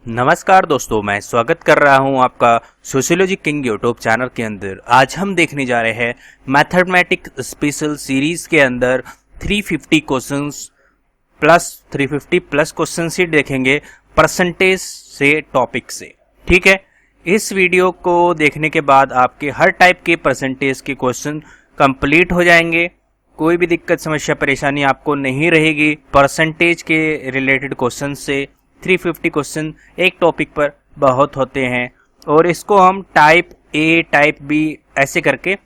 नमस्कार दोस्तों, मैं स्वागत कर रहा हूं आपका सोशियोलॉजी किंग यूट्यूब चैनल के अंदर। आज हम देखने जा रहे हैं मैथमेटिक्स स्पेशल सीरीज के अंदर 350 questions plus 350 plus question sheet देखेंगे परसेंटेज से टॉपिक से। ठीक है, इस वीडियो को देखने के बाद आपके हर टाइप के परसेंटेज के क्वेश्चन कंप्लीट हो जाएंगे। कोई भी दिक्कत समस्या परेशानी आपको नहीं रहेगी। परसेंटेज के रिलेटेड क्वेश्चन से 350 क्वेश्चन एक टॉपिक पर बहुत होते हैं और इसको हम टाइप ए टाइप बी ऐसे करके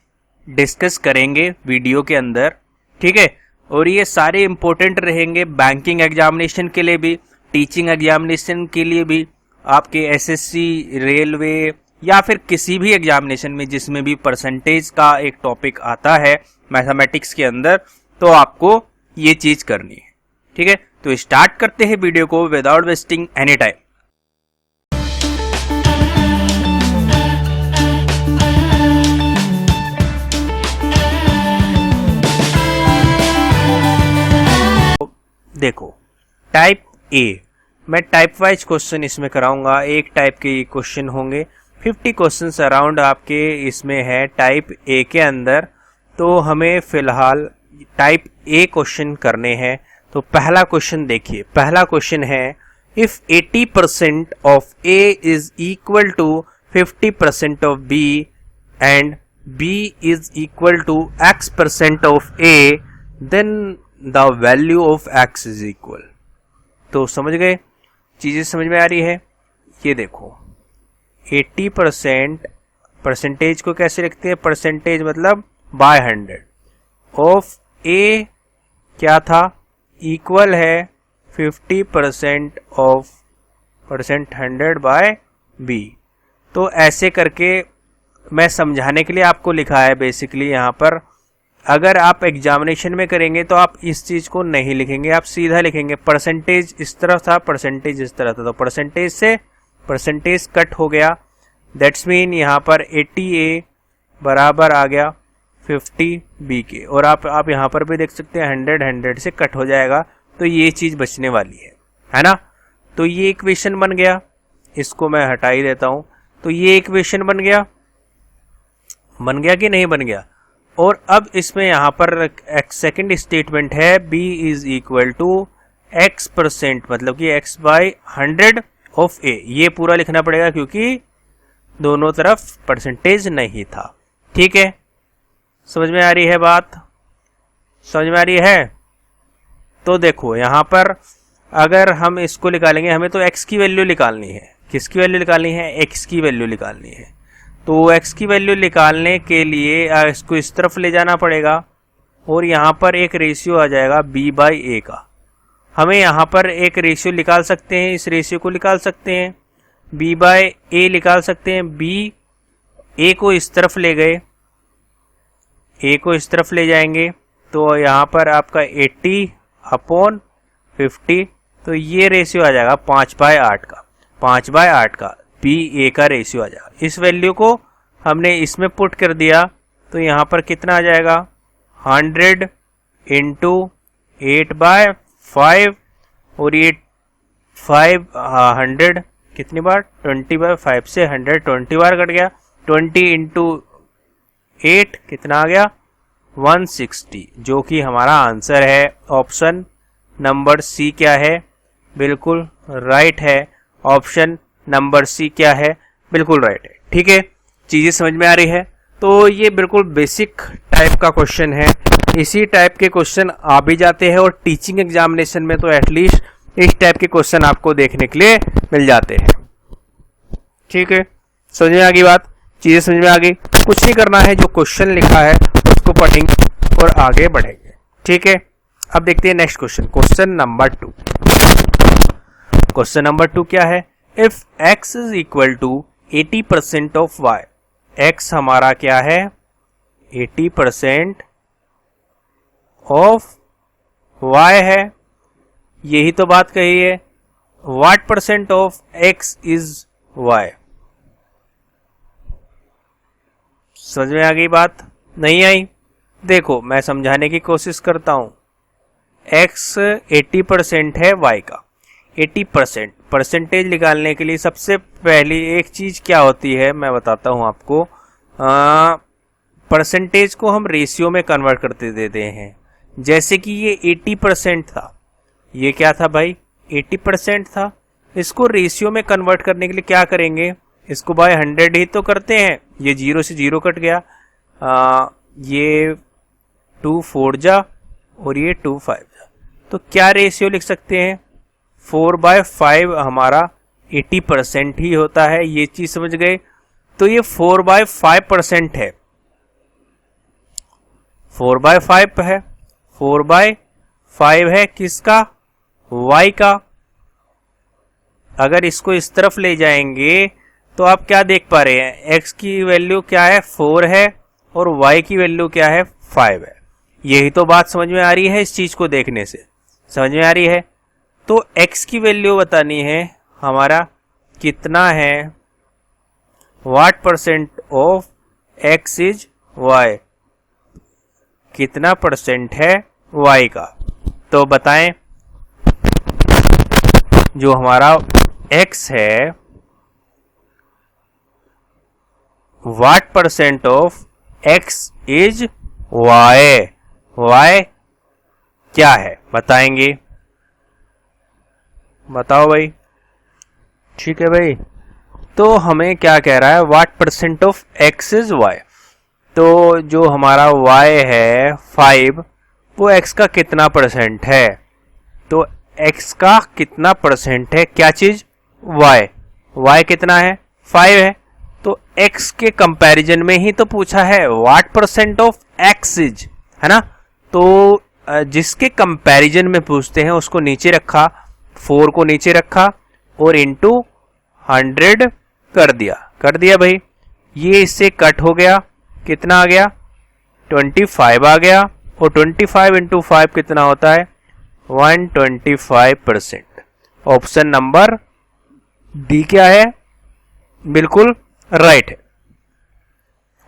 डिस्कस करेंगे वीडियो के अंदर। ठीक है, और ये सारे इंपॉर्टेंट रहेंगे बैंकिंग एग्जामिनेशन के लिए भी, टीचिंग एग्जामिनेशन के लिए भी, आपके एसएससी, रेलवे या फिर किसी भी एग्जामिनेशन में जिसमें भी परसेंटेज का एक टॉपिक आता है मैथमेटिक्स के अंदर, तो आपको ये चीज करनी है। ठीक है, तो स्टार्ट करते हैं वीडियो को विदाउट वेस्टिंग एनी टाइम। देखो, टाइप ए, मैं टाइप वाइज क्वेश्चन इसमें कराऊंगा। एक टाइप के क्वेश्चन होंगे, 50 क्वेश्चंस अराउंड आपके इसमें है टाइप ए के अंदर। तो हमें फिलहाल टाइप ए क्वेश्चन करने हैं। तो पहला क्वेश्चन देखिए, पहला क्वेश्चन है if 80% of A is equal to 50% of B and B is equal to x% of A, then the value of x is equal. तो समझ गए, चीजें समझ में आ रही है। ये देखो 80% परसेंटेज को कैसे लिखते हैं, परसेंटेज मतलब बाय 100 ऑफ ए क्या था, इक्वल है 50% ऑफ परसेंट 100 बाय बी। तो ऐसे करके मैं समझाने के लिए आपको लिखा है बेसिकली यहाँ पर। अगर आप एग्जामिनेशन में करेंगे तो आप इस चीज को नहीं लिखेंगे, आप सीधा लिखेंगे परसेंटेज इस तरह था, परसेंटेज इस तरह था, तो परसेंटेज से परसेंटेज कट हो गया। दैट्स मीन यहाँ पर 80A बराबर आ गया 50B के, और आप यहाँ पर भी देख सकते हैं 100 से कट हो जाएगा, तो ये चीज बचने वाली है ना। तो ये इक्वेशन बन गया, इसको मैं हटा ही देता हूं। तो ये इक्वेशन बन गया कि नहीं बन गया। और अब इसमें यहाँ पर एक सेकेंड स्टेटमेंट है b is equal to x%, मतलब कि x बाई 100 ऑफ a। ये पूरा लिखना पड़ेगा क्योंकि दोनों तरफ परसेंटेज नहीं था। ठीक है, समझ में आ रही है बात, समझ में आ रही है। तो देखो यहाँ पर अगर हम इसको निकालेंगे, हमें तो x की वैल्यू निकालनी है। किसकी वैल्यू निकालनी है, x की वैल्यू निकालनी है। तो x की वैल्यू निकालने के लिए इसको इस तरफ ले जाना पड़ेगा और यहाँ पर एक रेशियो आ जाएगा b बाई ए का। हमें यहाँ पर एक रेशियो निकाल सकते हैं, इस रेशियो को निकाल सकते हैं, b बाई ए निकाल सकते हैं। b a को इस तरफ ले गए, a को इस तरफ ले जाएंगे तो यहाँ पर आपका 80/50, तो ये रेशियो आ जाएगा 5/8 का, 5/8 का b a का रेशियो आ जाएगा। इस वैल्यू को हमने इसमें पुट कर दिया तो यहाँ पर कितना आ जाएगा, 100 इंटू 8/5, और ये 100 कितनी बार, 20/5 से 100 20 बार कट गया। 20 इंटू 8 कितना आ गया, 160, जो कि हमारा आंसर है। ऑप्शन नंबर सी क्या है, बिल्कुल राइट है। ऑप्शन नंबर सी क्या है, बिल्कुल राइट है। ठीक है, चीजें समझ में आ रही है। तो ये बिल्कुल बेसिक टाइप का क्वेश्चन है। इसी टाइप के क्वेश्चन आ भी जाते हैं और टीचिंग एग्जामिनेशन में तो एटलीस्ट इस टाइप के क्वेश्चन आपको देखने के लिए मिल जाते हैं। ठीक है, समझ में आ गई बात, चीजें समझ में आ गई। कुछ नहीं करना है, जो क्वेश्चन लिखा है उसको पढ़ेंगे और आगे बढ़ेंगे। ठीक है, अब देखते हैं next question, question number 2। Question number 2 क्या है, if x is equal to 80% of y, x हमारा क्या है, 80% ऑफ y है, यही तो बात कही है। What percent of x is y, समझ में आ गई बात, नहीं आई। देखो मैं समझाने की कोशिश करता हूं। x 80% है y का, 80% परसेंटेज निकालने के लिए सबसे पहली एक चीज क्या होती है मैं बताता हूं आपको। परसेंटेज को हम रेशियो में कन्वर्ट करते देते हैं। जैसे कि ये 80% था, ये क्या था भाई 80% था। इसको रेशियो में कन्वर्ट करने के लिए क्या करेंगे, इसको बाय 100 ही तो करते हैं। ये 0 से 0 कट गया, ये 2 4 जा और ये 2 5 जा। तो क्या रेशियो लिख सकते हैं, 4/5 हमारा 80% ही होता है। ये चीज समझ गए। तो ये 4/5% है, 4/5 है, 4/5 है किसका, y का। अगर इसको इस तरफ ले जाएंगे तो आप क्या देख पा रहे हैं, x की वैल्यू क्या है 4 है और y की वैल्यू क्या है 5 है। यही तो बात समझ में आ रही है, इस चीज को देखने से समझ में आ रही है। तो x की वैल्यू बतानी है हमारा कितना है, what percent of x is y, कितना परसेंट है y का। तो बताएं, जो हमारा x है what percent of x is y, y क्या है बताएंगे, बताओ भाई। ठीक है भाई, तो हमें क्या कह रहा है, what percent of x is y। तो जो हमारा y है 5, वो x का कितना परसेंट है, तो x का कितना परसेंट है क्या चीज, y कितना है 5 है। तो x के कंपैरिजन में ही तो पूछा है, what percent of x is, है ना। तो जिसके कंपैरिजन में पूछते हैं उसको नीचे रखा, 4 को नीचे रखा और इंटू 100 कर दिया भाई। ये इससे कट हो गया, कितना आ गया 25 आ गया, और 25 इंटू 5 कितना होता है 125%। ऑप्शन नंबर डी क्या है, बिल्कुल राइट है।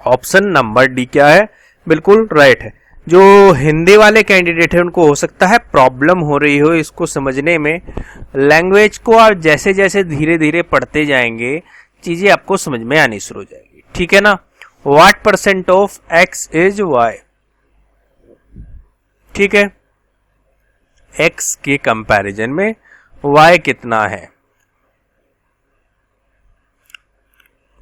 ऑप्शन नंबर डी क्या है, बिल्कुल राइट है। जो हिंदी वाले कैंडिडेट है उनको हो सकता है प्रॉब्लम हो रही हो इसको समझने में। लैंग्वेज को आप जैसे जैसे धीरे धीरे पढ़ते जाएंगे चीजें आपको समझ में आनी शुरू हो जाएगी, ठीक है ना। What percent of x is y, ठीक है, x के कंपैरिजन में y कितना है।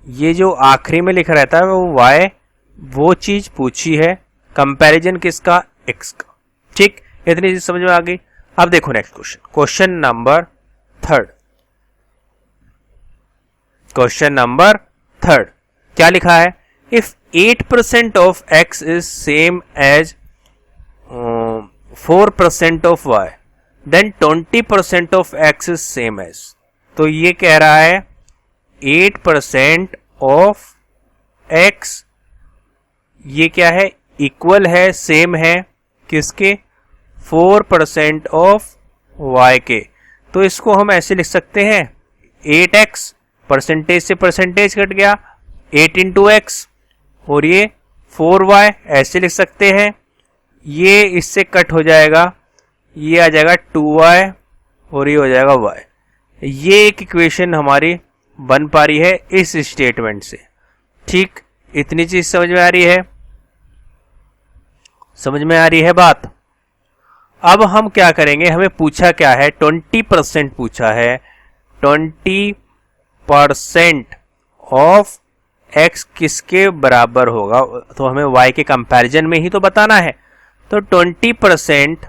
ये जो आखिरी में लिखा रहता है वो y, वो चीज पूछी है, कंपैरिजन किसका, x का। ठीक, इतनी चीज समझ में आ गई। अब देखो next question, question number third क्या लिखा है, if 8% of x is same as 4% of y, then 20% of x is same as. तो ये कह रहा है 8% ऑफ x ये क्या है, इक्वल है, सेम है किसके, 4% ऑफ y के। तो इसको हम ऐसे लिख सकते हैं 8x, परसेंटेज से परसेंटेज कट गया, 8 इंटू एक्स, और ये 4y ऐसे लिख सकते हैं। ये इससे कट हो जाएगा, ये आ जाएगा 2y और ये हो जाएगा y। ये एक इक्वेशन हमारी बन पा रही है इस स्टेटमेंट से। ठीक, इतनी चीज समझ में आ रही है, समझ में आ रही है बात। अब हम क्या करेंगे, हमें पूछा क्या है, 20% पूछा है, 20% ऑफ x किसके बराबर होगा, तो हमें y के कंपैरिजन में ही तो बताना है। तो 20%,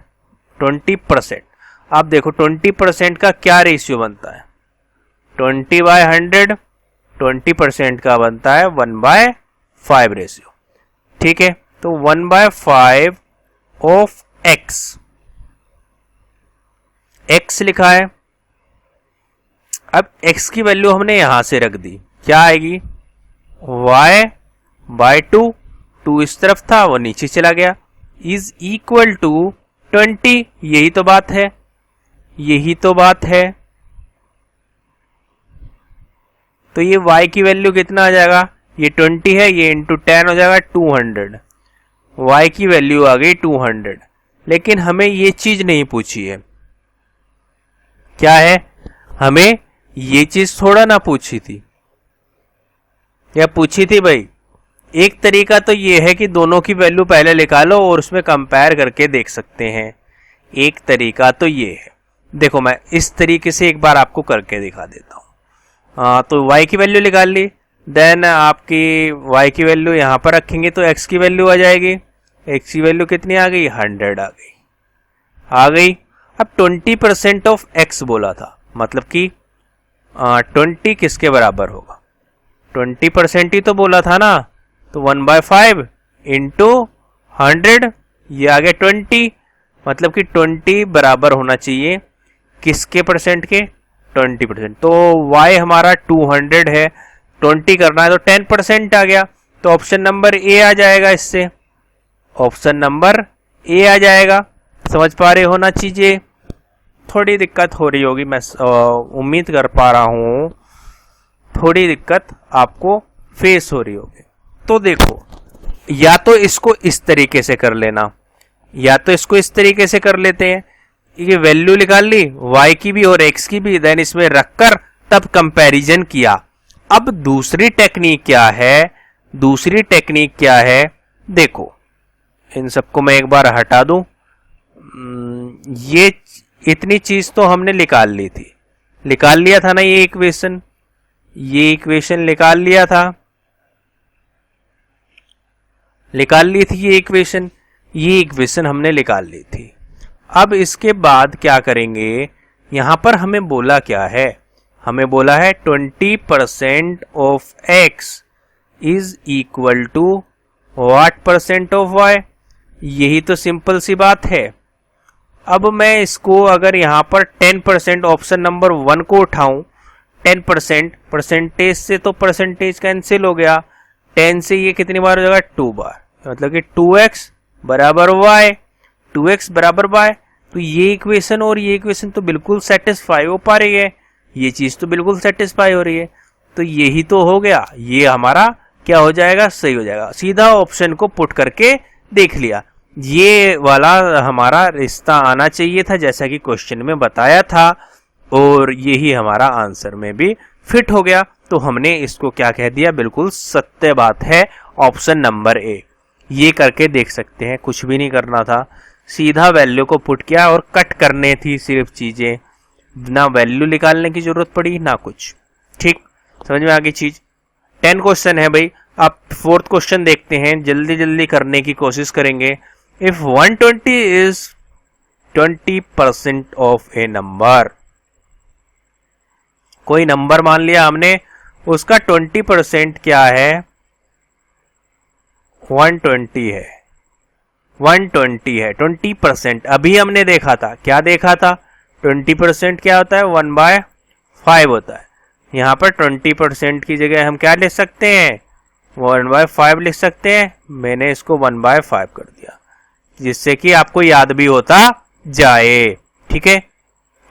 आप देखो 20% का क्या रेशियो बनता है, 20/100, 20% का बनता है 1/5 रेशियो। ठीक है, तो 1/5 ऑफ x लिखा है। अब x की वैल्यू हमने यहां से रख दी, क्या आएगी y/2, 2 इस तरफ था वो नीचे चला गया, इज इक्वल टू 20। यही तो बात है, यही तो बात है। तो ये y की वैल्यू कितना आ जाएगा, ये 20 है, ये इंटू 10 हो जाएगा 200। y की वैल्यू आ गई 200, लेकिन हमें ये चीज नहीं पूछी है, क्या है, हमें ये चीज थोड़ा ना पूछी थी, या पूछी थी भाई। एक तरीका तो ये है कि दोनों की वैल्यू पहले निकालो और उसमें कंपेयर करके देख सकते हैं। एक तरीका तो ये है। देखो मैं इस तरीके से एक बार आपको करके दिखा देता हूँ। तो y की वैल्यू निकाल ली, देन आपकी y की वैल्यू यहाँ पर रखेंगे तो x की वैल्यू आ जाएगी। x की वैल्यू कितनी आ गई? 100 आ गई। अब 20% ऑफ x बोला था, मतलब कि 20 किसके बराबर होगा? 20% ही तो बोला था ना, तो 1/5 इंटू 100, ये आ गया 20, मतलब कि 20 बराबर होना चाहिए किसके परसेंट के? 20%। तो y हमारा 200 है, 20 करना है तो 10% आ गया, तो ऑप्शन नंबर ए आ जाएगा। इससे ऑप्शन नंबर ए आ जाएगा। समझ पा रहे हो ना चीजें? थोड़ी दिक्कत हो रही होगी, मैं उम्मीद कर पा रहा हूँ थोड़ी दिक्कत आपको फेस हो रही होगी। तो देखो, या तो इसको इस तरीके से कर लेना, या तो इसको इस तरीके से कर लेते हैं। ये वैल्यू निकाल ली y की भी और x की भी, देन इसमें रखकर तब कंपैरिजन किया। अब दूसरी टेक्निक क्या है? दूसरी टेक्निक क्या है? देखो, इन सबको मैं एक बार हटा दूं। ये इतनी चीज तो हमने निकाल ली थी, निकाल लिया था ना ये इक्वेशन निकाल लिया था, निकाल ली थी ये इक्वेशन हमने निकाल ली थी। अब इसके बाद क्या करेंगे? यहां पर हमें बोला क्या है? हमें बोला है 20% of x is equal to what percent of y। यही तो सिंपल सी बात है। अब मैं इसको अगर यहां पर 10% ऑप्शन नंबर 1 को उठाऊं, 10% परसेंटेज से तो परसेंटेज कैंसिल हो गया, 10 से ये कितनी बार हो जाएगा? 2 बार, मतलब कि 2x बराबर y, 2x बराबर y। तो ये इक्वेशन और ये इक्वेशन तो बिल्कुल सेटिस्फाई हो पा रही है, ये चीज तो बिल्कुल सेटिस्फाई हो रही है। तो यही तो हो गया, ये हमारा क्या हो जाएगा? सही हो जाएगा। सीधा ऑप्शन को पुट करके देख लिया, ये वाला हमारा रिश्ता आना चाहिए था जैसा कि क्वेश्चन में बताया था, और यही हमारा आंसर में भी फिट हो गया। तो हमने इसको क्या कह दिया? बिल्कुल सत्य बात है, ऑप्शन नंबर ए। ये करके देख सकते हैं, कुछ भी नहीं करना था, सीधा वैल्यू को पुट किया और कट करने थी सिर्फ चीजें, ना वैल्यू निकालने की जरूरत पड़ी ना कुछ। ठीक, समझ में आ गई चीज? 10 क्वेश्चन है भाई। अब 4th क्वेश्चन देखते हैं, जल्दी जल्दी करने की कोशिश करेंगे। If 120 is 20% of A number, कोई नंबर मान लिया हमने, उसका 20% क्या है? 120 है, 120 है, 20%। अभी हमने देखा था, क्या देखा था? 20% क्या होता है? 1/5 होता है। यहाँ पर 20% की जगह हम क्या लिख सकते हैं? 1/5 लिख सकते हैं। मैंने इसको 1/5 कर दिया, जिससे कि आपको याद भी होता जाए। ठीक है,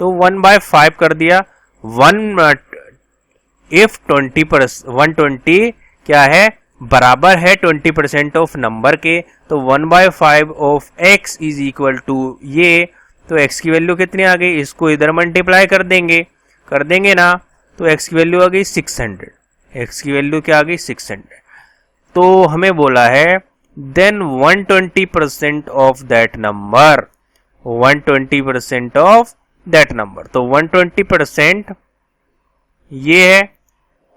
तो 1/5 कर दिया। 120 क्या है? बराबर है 20% ऑफ नंबर के, तो 1/5 of x is equal to ये, तो x की वैल्यू कितनी आ गई? इसको इधर मल्टीप्लाई कर देंगे ना, तो x की वैल्यू आ गई 600। x की वैल्यू क्या आ गई? 600। तो हमें बोला है then 120% of that number, 120% of that number. तो 120% ये है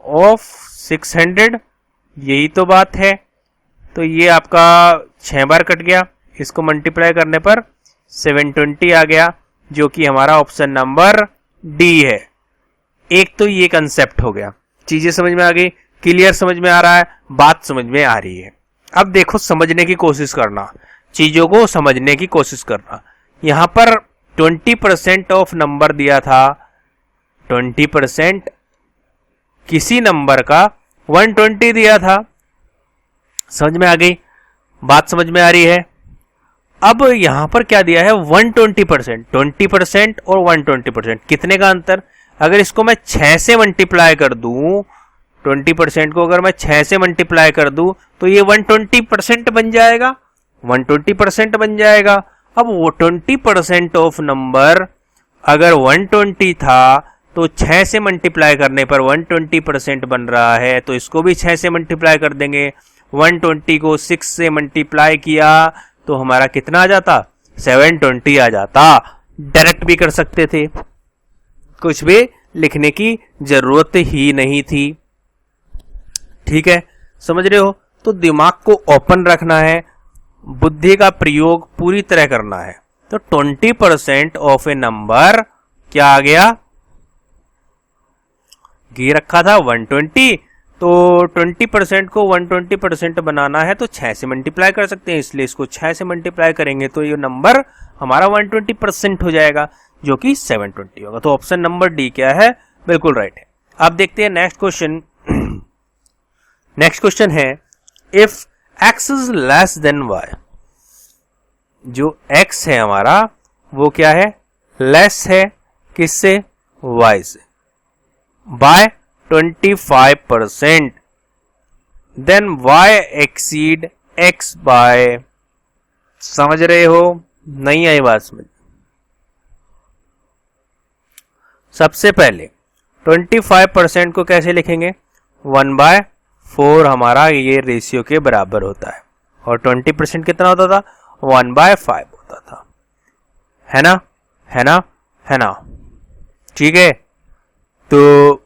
ऑफ 600, यही तो बात है। तो ये आपका 6 बार कट गया, इसको मल्टीप्लाई करने पर 720 आ गया, जो कि हमारा ऑप्शन नंबर डी है। एक तो ये कंसेप्ट हो गया, चीजें समझ में आ गई, क्लियर समझ में आ रहा है, बात समझ में आ रही है। अब देखो, समझने की कोशिश करना, चीजों को समझने की कोशिश करना। यहां पर 20% ऑफ नंबर दिया था, 20% किसी नंबर का 120 दिया था। समझ में आ गई बात? समझ में आ रही है? अब यहां पर क्या दिया है? 120%, 20% और 120%, कितने का अंतर? अगर इसको मैं 6 से मल्टीप्लाई कर दूं, 20% को अगर मैं 6 से मल्टीप्लाई कर दूं, तो ये 120% बन जाएगा, 120% बन जाएगा। अब वो 20% ऑफ नंबर अगर 120 था, तो 6 से मल्टीप्लाई करने पर 120% बन रहा है, तो इसको भी 6 से मल्टीप्लाई कर देंगे। 120 को 6 से मल्टीप्लाई किया तो हमारा कितना आ जाता, 720 आ जाता। डायरेक्ट भी कर सकते थे, कुछ भी लिखने की जरूरत ही नहीं थी। ठीक है, समझ रहे हो? तो दिमाग को ओपन रखना है, बुद्धि का प्रयोग पूरी तरह करना है। तो 20% ऑफ ए नंबर क्या आ गया, ये रखा था 120, तो 20% को 120% बनाना है तो 6 से मल्टीप्लाई कर सकते हैं, इसलिए इसको 6 से मल्टीप्लाई करेंगे तो ये नंबर हमारा 120% हो जाएगा, जो कि 720 होगा। तो ऑप्शन नंबर डी क्या है, बिल्कुल राइट है। अब देखते हैं नेक्स्ट क्वेश्चन। नेक्स्ट क्वेश्चन है if x is less than y, जो x है हमारा वो क्या है, लेस है किससे, y से, by 25%, then y exceed x by, समझ रहे हो? नहीं आई बात समझ? सबसे पहले 25% को कैसे लिखेंगे, 1/4 हमारा ये रेशियो के बराबर होता है, और 20% कितना होता था, 1/5 होता था, है ना, है ना, है ना? ठीक है, तो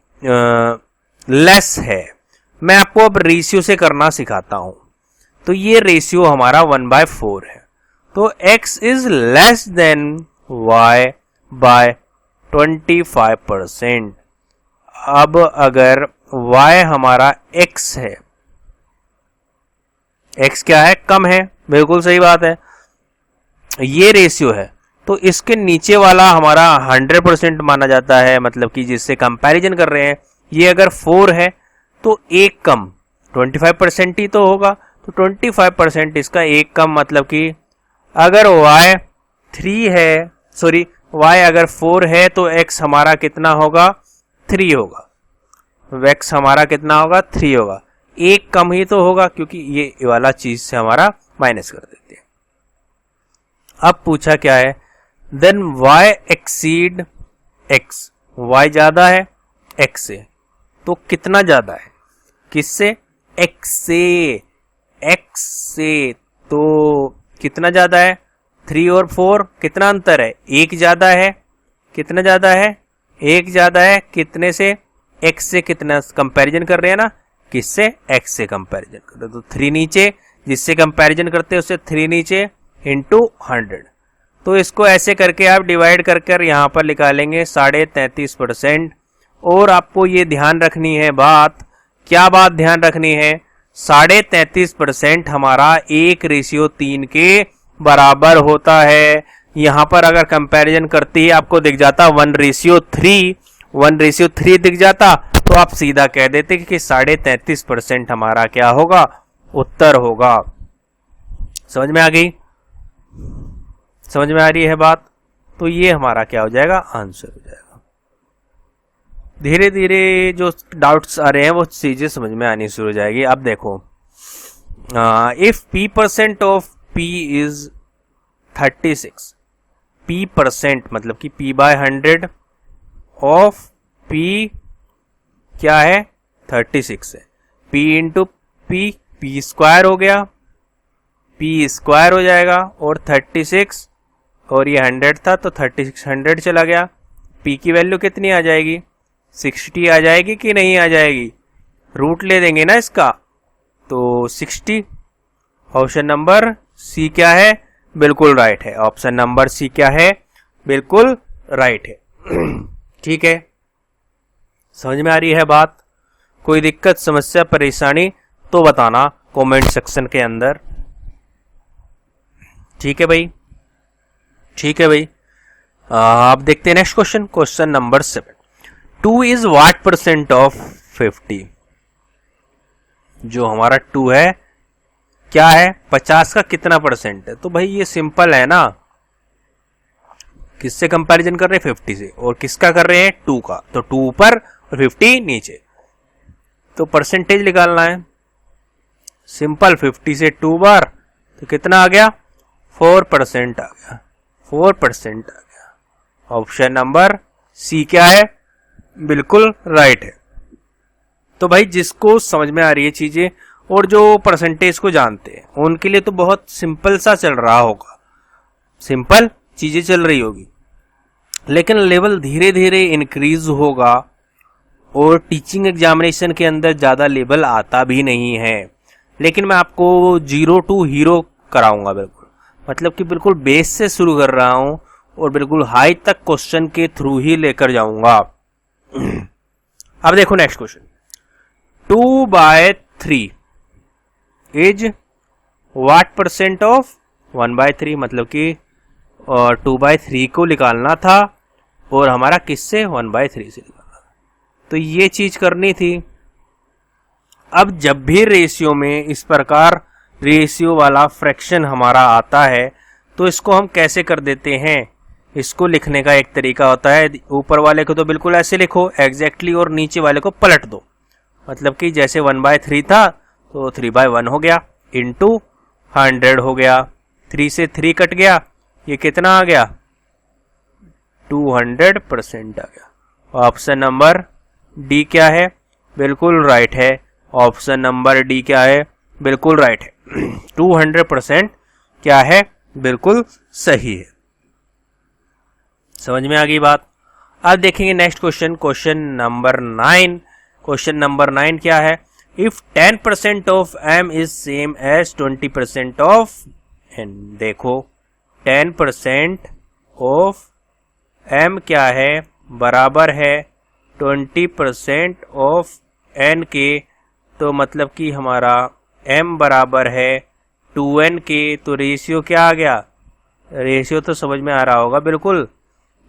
लेस है, मैं आपको अब रेशियो से करना सिखाता हूं। तो ये रेशियो हमारा 1/4 है, तो x is less than y by 25%। अब अगर y हमारा x है, x क्या है, कम है, बिल्कुल सही बात है, ये रेशियो है, तो इसके नीचे वाला हमारा 100% माना जाता है, मतलब कि जिससे कंपैरिजन कर रहे हैं, ये अगर 4 है तो एक कम 25% ही तो होगा, तो 25% इसका एक कम, मतलब कि अगर y 3 है, सॉरी y अगर 4 है तो x हमारा कितना होगा, 3 होगा, x हमारा कितना होगा, 3 होगा, एक कम ही तो होगा, क्योंकि ये वाला चीज से हमारा माइनस कर देते हैं। अब पूछा क्या है, then y exceed x, y ज्यादा है x से, तो कितना ज्यादा है, किससे, x से, x से, तो कितना ज्यादा है, 3 और 4 कितना अंतर है, एक ज्यादा है, कितना ज्यादा है, एक ज्यादा है, कितने से, x से, कितना कंपैरिजन कर रहे हैं ना, किससे, x से कंपैरिजन कर रहे हैं, तो 3 नीचे, जिससे कंपैरिजन करते हैं उससे 3 नीचे इंटू 100, तो इसको ऐसे करके आप डिवाइड कर कर यहाँ पर निकालेंगे 33.5%। और आपको ये ध्यान रखनी है बात, क्या बात ध्यान रखनी है, 33.5% हमारा 1:3 के बराबर होता है। यहाँ पर अगर कंपैरिजन करते ही आपको दिख जाता 1:3 दिख जाता, तो आप सीधा कह देते कि 33.5% हमारा क्या होगा, उत्तर होगा। समझ में आ गई, समझ में आ रही है बात? तो ये हमारा क्या हो जाएगा, आंसर हो जाएगा। धीरे धीरे जो डाउट्स आ रहे हैं वो चीजें समझ में आनी शुरू हो जाएगी। अब देखो, if p% of p is 36, p% मतलब कि p/100 ऑफ p क्या है, 36 है, p इंटू p स्क्वायर हो गया, p स्क्वायर हो जाएगा, और 36 और ये 100 था तो 3600 चला गया, p की वैल्यू कितनी आ जाएगी, 60 आ जाएगी कि नहीं आ जाएगी, रूट ले देंगे ना इसका, तो 60। ऑप्शन नंबर सी क्या है, बिल्कुल राइट है, ऑप्शन नंबर सी क्या है, बिल्कुल राइट है। ठीक है, समझ में आ रही है बात? कोई दिक्कत, समस्या, परेशानी तो बताना कमेंट सेक्शन के अंदर। ठीक है भाई, ठीक है भाई। आप देखते हैं next question, question number 7। 2 is what percent of 50, जो हमारा 2 है क्या है, 50 का कितना परसेंट है, तो भाई ये सिंपल है ना, किससे कंपैरिजन कर रहे हैं, 50 से, और किसका कर रहे हैं, 2 का, तो 2 ऊपर और 50 नीचे, तो परसेंटेज निकालना है, सिंपल, 50 से 2 बार तो कितना आ गया, 4% आ गया, 4% आ गया। ऑप्शन नंबर सी क्या है, बिल्कुल राइट है। तो भाई जिसको समझ में आ रही है चीजें और जो परसेंटेज को जानते हैं उनके लिए तो बहुत सिंपल सा चल रहा होगा, सिंपल चीजें चल रही होगी। लेकिन लेवल धीरे धीरे इंक्रीज होगा और टीचिंग एग्जामिनेशन के अंदर ज़्यादा लेवल आता भी नहीं है। लेकिन मैं आपको 0 to हीरो कराऊंगा बिल्कुल, मतलब कि बिल्कुल बेस से शुरू कर रहा हूं और बिल्कुल हाई तक क्वेश्चन के थ्रू ही लेकर जाऊंगा। अब देखो next question, 2/3 is what percent of 1/3, मतलब कि 2/3 को निकालना था और हमारा किससे 1/3 से निकालना था। तो ये चीज करनी थी। अब जब भी रेशियो में इस प्रकार रेशियो वाला फ्रैक्शन हमारा आता है तो इसको हम कैसे कर देते हैं, इसको लिखने का एक तरीका होता है, ऊपर वाले को तो बिल्कुल ऐसे लिखो एग्जैक्टली और नीचे वाले को पलट दो। मतलब कि जैसे 1/3 था तो 3/1 हो गया, इंटू 100 हो गया, 3 से 3 कट गया, ये कितना आ गया 200% आ गया। ऑप्शन नंबर डी क्या है, बिल्कुल राइट है। ऑप्शन नंबर डी क्या है, बिल्कुल राइट है। 200% क्या है, बिल्कुल सही है। समझ में आ गई बात। अब देखेंगे next question, question number 9। Question number 9 क्या है, if 10% of m is same as 20% of n। देखो 10% ऑफ m क्या है, बराबर है 20% ऑफ n के। तो मतलब कि हमारा m बराबर है 2n के। तो रेशियो क्या आ गया, रेशियो तो समझ में आ रहा होगा बिल्कुल,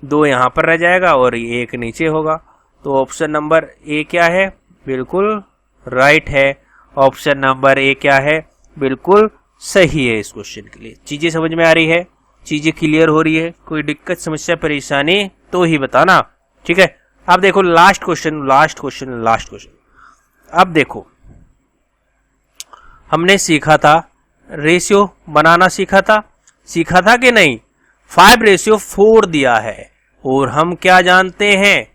2 यहाँ पर रह जाएगा और 1 नीचे होगा। तो ऑप्शन नंबर ए क्या है, बिल्कुल राइट है। ऑप्शन नंबर ए क्या है, बिल्कुल सही है। इस क्वेश्चन के लिए चीजें समझ में आ रही है, चीजें क्लियर हो रही है, कोई दिक्कत समस्या परेशानी तो ही बताना, ठीक है। अब देखो लास्ट क्वेश्चन। अब देखो हमने सीखा था रेशियो बनाना, सीखा था कि नहीं। 5/4 दिया है और हम क्या जानते हैं,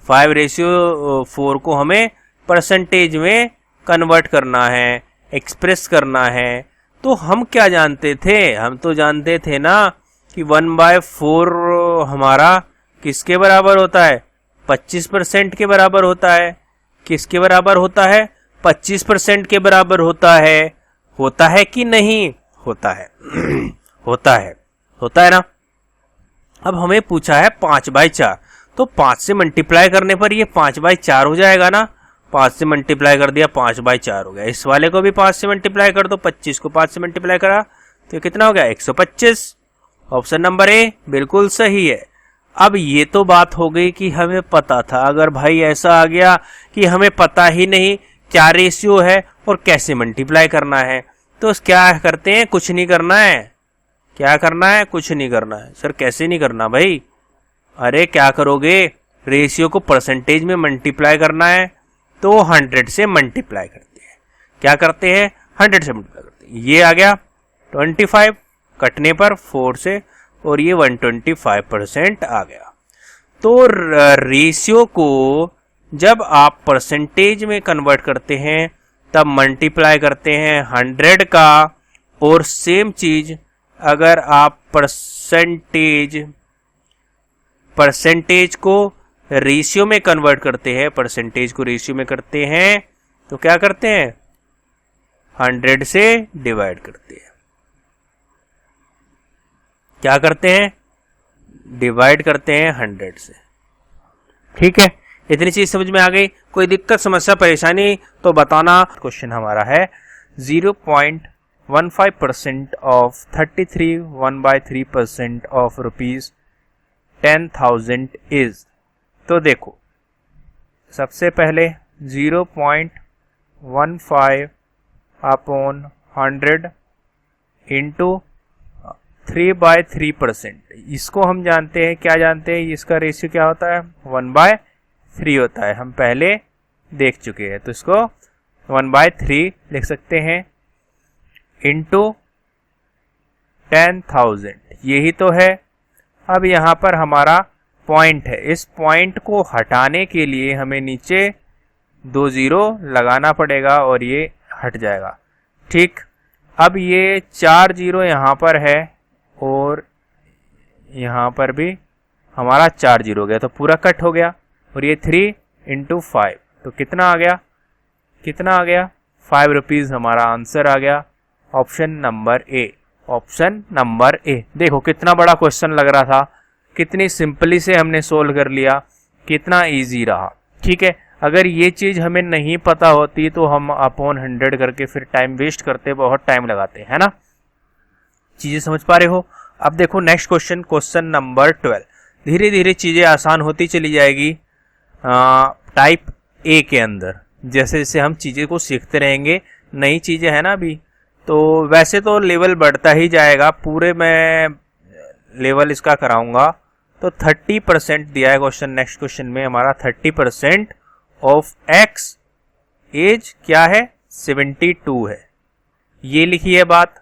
5/4 को हमें परसेंटेज में कन्वर्ट करना है, एक्सप्रेस करना है। तो हम क्या जानते थे, हम तो जानते थे ना कि 1/4 हमारा किसके बराबर होता है, 25% के बराबर होता है। किसके बराबर होता है, 25% के बराबर होता है कि नहीं होता है होता है ना। अब हमें पूछा है 5/4, तो 5 से मल्टीप्लाई करने पर ये 5/4 हो जाएगा ना। 5 से मल्टीप्लाई कर दिया, 5/4 हो गया। इस वाले को भी 5 से मल्टीप्लाई कर दो, 25 को 5 से मल्टीप्लाई करा तो कितना हो गया 125। ऑप्शन नंबर ए बिल्कुल सही है। अब ये तो बात हो गई कि हमें पता था। अगर भाई ऐसा आ गया कि हमें पता ही नहीं क्या रेशियो है और कैसे मल्टीप्लाई करना है, तो क्या करते हैं, कुछ नहीं करना है। क्या करना है, कुछ नहीं करना है। सर कैसे नहीं करना भाई, अरे क्या करोगे, रेशियो को परसेंटेज में मल्टीप्लाई करना है तो 100 से मल्टीप्लाई करते हैं। क्या करते हैं, 100 से मल्टीप्लाई करते हैं। ये आ गया 25 कटने पर 4 से, और ये 125% आ गया। तो रेशियो को जब आप परसेंटेज में कन्वर्ट करते हैं तब मल्टीप्लाई करते हैं 100 का, और सेम चीज अगर आप परसेंटेज को रेशियो में कन्वर्ट करते हैं, परसेंटेज को रेशियो में करते हैं तो क्या करते हैं, 100 से डिवाइड करते हैं। क्या करते हैं, डिवाइड करते हैं 100 से। ठीक है, इतनी चीज समझ में आ गई। कोई दिक्कत समस्या परेशानी तो बताना। क्वेश्चन हमारा है 0.15% ऑफ 33 1/3% ऑफ ₹10,000 इज। तो देखो सबसे पहले 0.15 अपॉन 100 इंटू 3/3%। इसको हम जानते हैं, क्या जानते हैं, इसका रेशियो क्या होता है, 1/3 होता है। हम पहले देख चुके हैं, तो इसको 1/3 लिख सकते हैं इंटू 10,000, यही तो है। अब यहाँ पर हमारा पॉइंट है, इस पॉइंट को हटाने के लिए हमें नीचे 2 जीरो लगाना पड़ेगा और ये हट जाएगा। ठीक, अब ये 4 जीरो यहाँ पर है और यहाँ पर भी हमारा 4 जीरो हो गया, तो पूरा कट हो गया। और ये 3 × 5 तो कितना आ गया, कितना आ गया, 5 रुपीज़ हमारा आंसर आ गया। Option number A, option number A. देखो कितना बड़ा क्वेश्चन लग रहा था, कितनी सिंपली से हमने सोल्व कर लिया, कितना इजी रहा। ठीक है, अगर ये चीज़ हमें नहीं पता होती तो हम अपॉन 100 करके फिर टाइम वेस्ट करते, बहुत टाइम लगाते, है ना। चीज़ें समझ पा रहे हो। अब देखो नेक्स्ट क्वेश्चन, क्वेश्चन नंबर 12। धीरे धीरे चीज़ें आसान होती चली जाएगी टाइप ए के अंदर, जैसे जैसे हम चीज़ें को सीखते रहेंगे, नई चीज़ें हैं ना अभी, तो वैसे तो लेवल बढ़ता ही जाएगा। पूरे मैं लेवल इसका कराऊंगा। तो 30% दिया है क्वेश्चन, नेक्स्ट क्वेश्चन में हमारा 30% ऑफ एक्स एज क्या है, 72 है, ये लिखी है बात।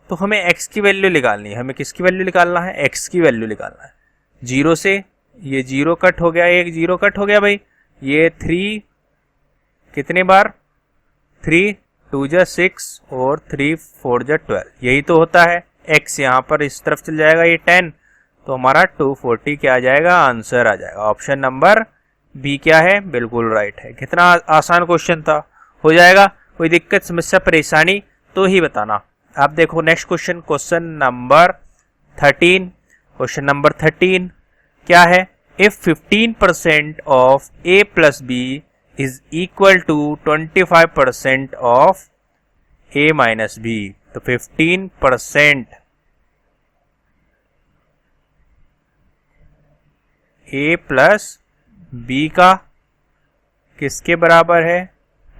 तो हमें x की वैल्यू निकालनी है, हमें किसकी वैल्यू निकालना है, x की वैल्यू निकालना है। 0 से ये 0 कट हो गया, एक 0 कट हो गया भाई। ये 3 कितने बार, 3 2 जा 6 और 3 4 जा 12, यही तो होता है। x यहाँ पर इस तरफ चल जाएगा, ये 10, तो हमारा 240 क्या आ जाएगा, आंसर आ जाएगा। ऑप्शन नंबर बी क्या है, बिल्कुल राइट है। कितना आसान क्वेश्चन था, हो जाएगा। कोई दिक्कत समस्या परेशानी तो ही बताना। आप देखो next question, question number 13। Question number 13 क्या है, if 15% of a plus b is equal to 25% of a minus b, तो 15% a प्लस b का किसके बराबर है,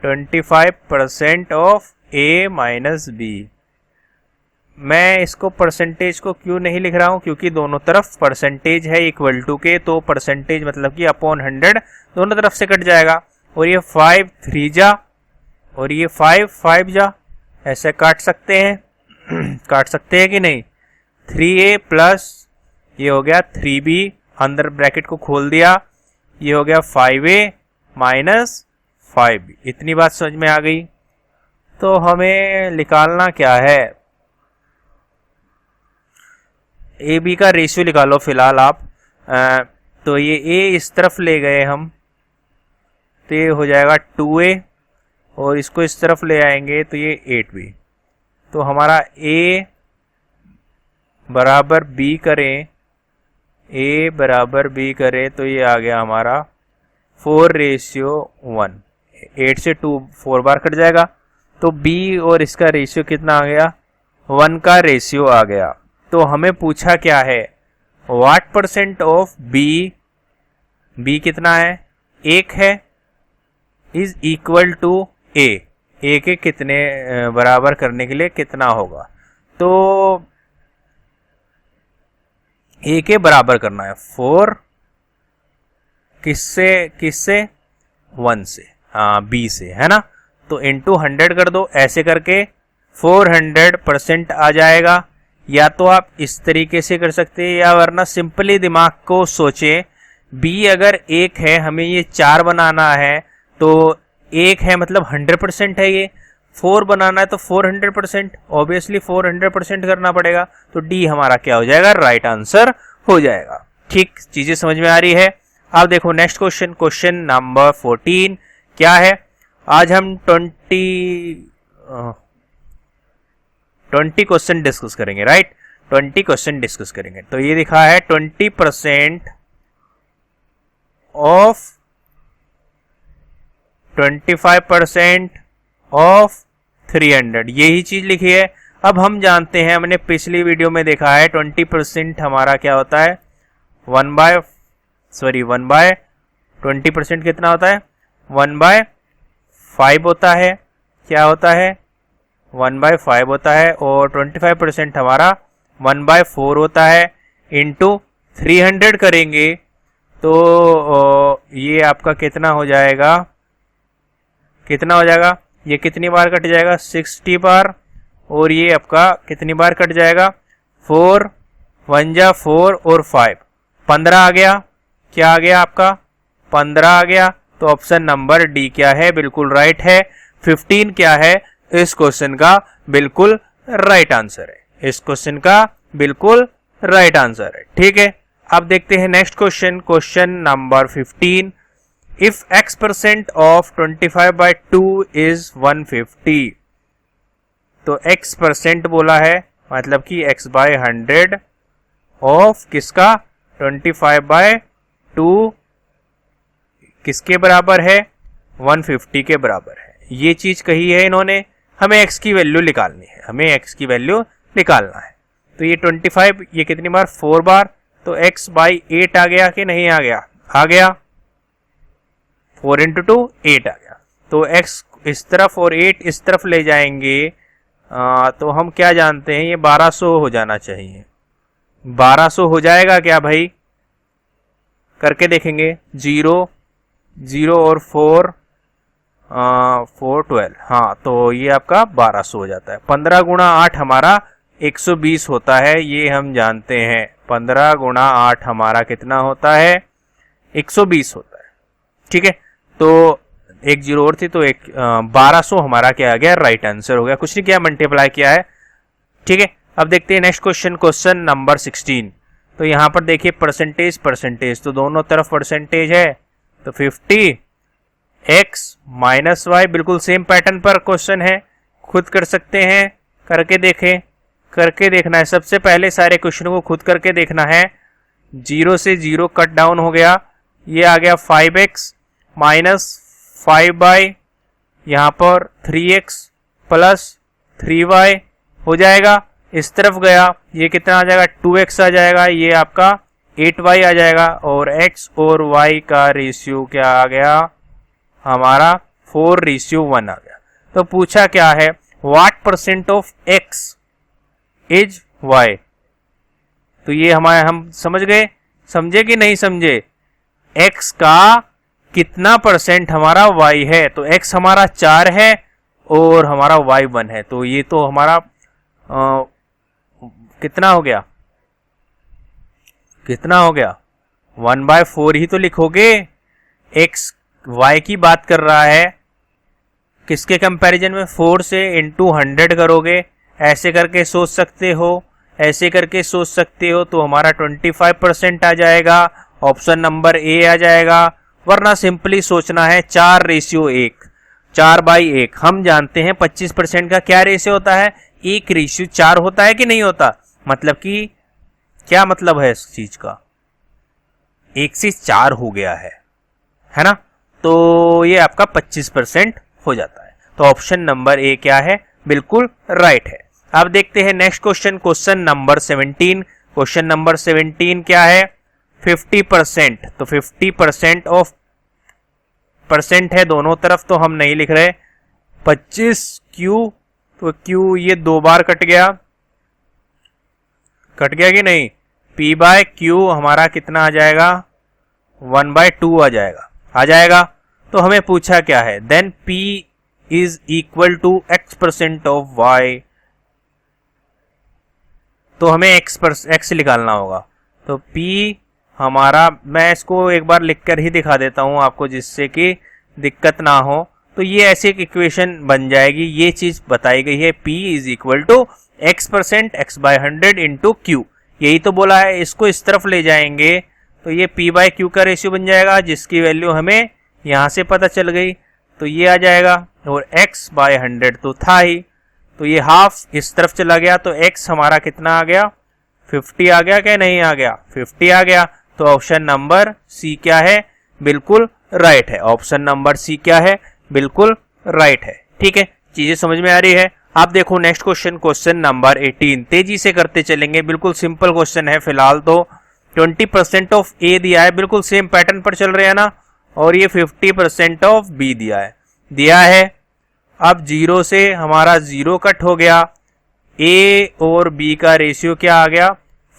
25% ऑफ a माइनस b। मैं इसको परसेंटेज को क्यों नहीं लिख रहा हूँ, क्योंकि दोनों तरफ परसेंटेज है इक्वल टू के, तो परसेंटेज मतलब कि अपॉन 100 दोनों तरफ से कट जाएगा। और ये 5 3 जा और ये 5 5 जा, ऐसे काट सकते हैं काट सकते हैं कि नहीं। 3a प्लस ये हो गया 3b, अंदर ब्रैकेट को खोल दिया, ये हो गया 5a माइनस 5b। इतनी बात समझ में आ गई। तो हमें निकालना क्या है, ए बी का रेशियो निकालो फिलहाल आप। तो ये ए इस तरफ ले गए हम, तो ये हो जाएगा 2a, और इसको इस तरफ ले आएंगे तो ये 8b। तो हमारा a बराबर b करें, a बराबर b करें तो ये आ गया हमारा 4:1। 8 से 2 4 बार कट जाएगा, तो b और इसका रेशियो कितना आ गया, 1 का रेशियो आ गया। तो हमें पूछा क्या है, व्हाट % ऑफ b कितना है, 1 है, इज इक्वल टू a के कितने बराबर करने के लिए कितना होगा। तो a के बराबर करना है 4 किससे 1 से, b से, है ना। तो इंटू 100 कर दो, ऐसे करके 400% आ जाएगा। या तो आप इस तरीके से कर सकते हैं, या वरना सिंपली दिमाग को सोचें, b अगर 1 है, हमें ये 4 बनाना है, तो 1 है मतलब 100% है, ये 4 बनाना है तो 400%, ऑब्वियसली 400% करना पड़ेगा। तो d हमारा क्या हो जाएगा, राइट आंसर हो जाएगा। ठीक, चीजें समझ में आ रही है। अब देखो नेक्स्ट क्वेश्चन, क्वेश्चन नंबर 14 क्या है। आज हम 20 क्वेश्चन डिस्कस करेंगे, राइट, 20 क्वेश्चन डिस्कस करेंगे। तो ये लिखा है 20% ऑफ 25% ऑफ 300, यही चीज लिखी है। अब हम जानते हैं, हमने पिछली वीडियो में देखा है 20% हमारा क्या होता है, 1/20% कितना होता है, 1/5 होता है। क्या होता है, 1/5 होता है। और 25% हमारा 1/4 होता है। इंटू 300 करेंगे तो ये आपका कितना हो जाएगा, कितना हो जाएगा, ये कितनी बार कट जाएगा, 60 बार। और ये आपका कितनी बार कट जाएगा, 4 1 जा 4 और 5 15 आ गया। क्या आ गया आपका 15 आ गया। तो ऑप्शन नंबर डी क्या है, बिल्कुल राइट है। 15 क्या है, इस क्वेश्चन का बिल्कुल राइट आंसर है। इस क्वेश्चन का बिल्कुल राइट आंसर है। ठीक है, अब देखते हैं next question, question number 15। If x% of 25/2 is 150, तो x% बोला है, मतलब कि x/100 ऑफ किसका 25/2 किसके बराबर है, 150 के बराबर है। ये चीज कही है इन्होंने, हमें x की वैल्यू निकालनी है, हमें x की वैल्यू निकालना है। तो ये 25 ये कितनी बार 4 बार, तो x/8 आ गया कि नहीं आ गया, आ गया। 4 × 2 8 आ गया। तो x इस तरफ और 8 इस तरफ ले जाएंगे, तो हम क्या जानते हैं, ये 1200 हो जाना चाहिए। 1200 हो जाएगा क्या भाई, करके देखेंगे। 0 0 और 4 4 12, हाँ तो ये आपका 1200 हो जाता है। 15 × 8 हमारा 120 होता है, ये हम जानते हैं। 15 × 8 हमारा कितना होता है, 120 होता है। ठीक है, तो एक 0 और थी, तो 1200 हमारा क्या आ गया, राइट आंसर हो गया। कुछ नहीं किया, मल्टीप्लाई किया है। ठीक है, अब देखते हैं नेक्स्ट क्वेश्चन, क्वेश्चन नंबर 16। तो यहाँ पर देखिए परसेंटेज परसेंटेज, तो दोनों तरफ परसेंटेज है, तो 50 x माइनस वाई, बिल्कुल सेम पैटर्न पर क्वेश्चन है, खुद कर सकते हैं, करके देखें। करके देखना है, सबसे पहले सारे क्वेश्चन को खुद करके देखना है। 0 से 0 कट डाउन हो गया, ये आ गया 5x माइनस 5y, यहाँ पर 3x प्लस 3y हो जाएगा। इस तरफ गया, ये कितना आ जाएगा, 2x आ जाएगा, ये आपका 8y आ जाएगा, और x और y का रेशियो क्या आ गया हमारा 4:1 आ गया। तो पूछा क्या है, what % of x is y। तो ये हमारे, हम समझ गए, समझे कि नहीं समझे, x का कितना % हमारा y है। तो x हमारा 4 है और हमारा y 1 है, तो ये तो हमारा कितना हो गया, कितना हो गया 1/4 ही तो लिखोगे। x y की बात कर रहा है, किसके कंपैरिजन में, 4 से इंटू 100 करोगे, ऐसे करके सोच सकते हो, ऐसे करके सोच सकते हो, तो हमारा 25% आ जाएगा, ऑप्शन नंबर ए आ जाएगा। वरना सिंपली सोचना है 4:1, 4/1। हम जानते हैं 25% का क्या रेशियो होता है, 1:4 होता है कि नहीं होता। मतलब कि क्या मतलब है इस चीज का, 1 से 4 हो गया है ना। तो ये आपका 25% हो जाता है। तो ऑप्शन नंबर ए क्या है, बिल्कुल राइट है। अब देखते हैं next question, question number 17। Question number 17 क्या है, 50%। तो 50% ऑफ परसेंट है दोनों तरफ, तो हम नहीं लिख रहे। 25q, तो q ये 2 बार कट गया, कट गया कि नहीं। p/q हमारा कितना आ जाएगा, 1/2 आ जाएगा, आ जाएगा। तो हमें पूछा क्या है, then p is equal to x% of y। तो हमें x निकालना होगा। तो p हमारा, मैं इसको एक बार लिखकर ही दिखा देता हूं आपको, जिससे कि दिक्कत ना हो। तो ये ऐसी एक इक्वेशन बन जाएगी, ये चीज बताई गई है, p is equal to x% x/100 into q। यही तो बोला है, इसको इस तरफ ले जाएंगे तो ये p/q का रेशियो बन जाएगा, जिसकी वैल्यू हमें यहां से पता चल गई, तो ये आ जाएगा। और x/100 तो था ही, तो ये हाफ इस तरफ चला गया, तो x हमारा कितना आ गया, 50 आ गया क्या नहीं आ गया, 50 आ गया। तो ऑप्शन नंबर सी क्या है, बिल्कुल राइट है। ऑप्शन नंबर सी क्या है, बिल्कुल राइट है। ठीक है, चीजें समझ में आ रही है। आप देखो नेक्स्ट क्वेश्चन, क्वेश्चन नंबर 18। तेजी से करते चलेंगे, बिल्कुल सिंपल क्वेश्चन है फिलहाल तो। 20% ऑफ ए दिया है, बिल्कुल सेम पैटर्न पर चल रहे हैं ना, और ये 50% ऑफ बी दिया है। अब 0 से हमारा 0 कट हो गया, ए और बी का रेशियो क्या आ गया,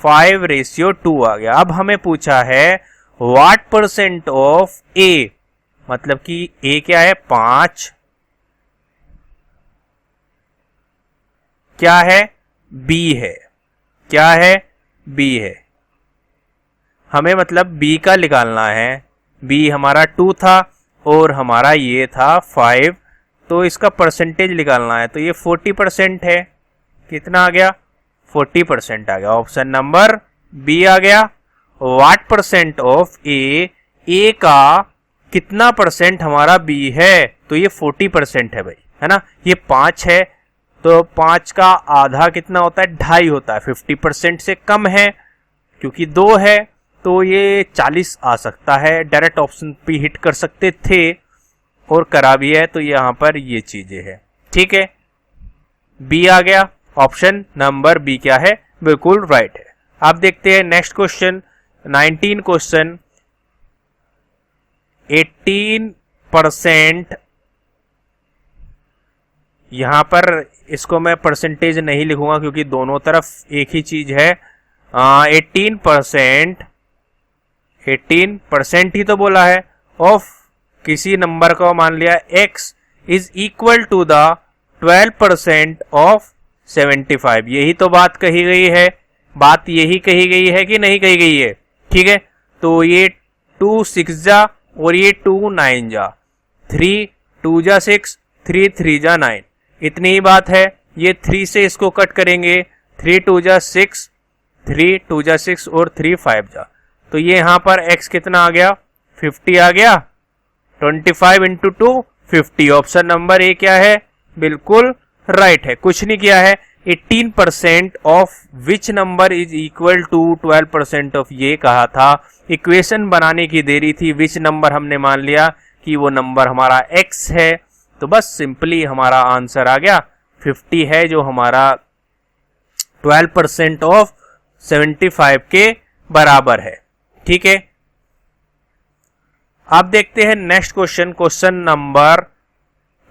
5:2 आ गया। अब हमें पूछा है व्हाट % ऑफ ए, मतलब कि ए क्या है 5, क्या है बी है, क्या है बी है। हमें मतलब बी का निकालना है। बी हमारा 2 था और हमारा ये था 5, तो इसका परसेंटेज निकालना है। तो ये 40% है। कितना आ गया? 40% आ गया। ऑप्शन नंबर बी आ गया। व्हाट परसेंट ऑफ ए का कितना परसेंट हमारा बी है? तो ये 40% है भाई, है ना। ये 5 है तो 5 का आधा कितना होता है? 2.5 होता है। 50% से कम है क्योंकि 2 है, तो ये 40 आ सकता है। डायरेक्ट ऑप्शन पे हिट कर सकते थे और करा भी है, तो यहाँ पर ये चीजें है। ठीक है, बी आ गया। ऑप्शन नंबर बी क्या है? बिल्कुल राइट है। आप देखते हैं नेक्स्ट क्वेश्चन, 19 क्वेश्चन। 18%, यहां पर इसको मैं परसेंटेज नहीं लिखूंगा क्योंकि दोनों तरफ एक ही चीज है। 18% ही तो बोला है ऑफ किसी नंबर को, मान लिया x is equal to the 12% of 75। यही तो बात कही गई है। बात यही कही गई है कि नहीं कही गई है? ठीक है, तो ये 2 6 जा और ये 2 9 जा, 3 2 जा 6, 3 3 जा 9, इतनी ही बात है। ये 3 से इसको कट करेंगे, 3 2 जा 6, 3 2 जा 6 और 3 5 जा, तो ये यहाँ पर x कितना आ गया? 50 आ गया। 25 इंटू 2 50। ऑप्शन नंबर ए क्या है? बिल्कुल राइट है। कुछ नहीं किया है। 18% of which number is equal to 12% of ये कहा था। इक्वेशन बनाने की देरी थी। विच नंबर हमने मान लिया कि वो नंबर हमारा x है, तो बस सिंपली हमारा आंसर आ गया 50 है, जो हमारा 12% ऑफ 75 के बराबर है। ठीक है, आप देखते हैं next question, question number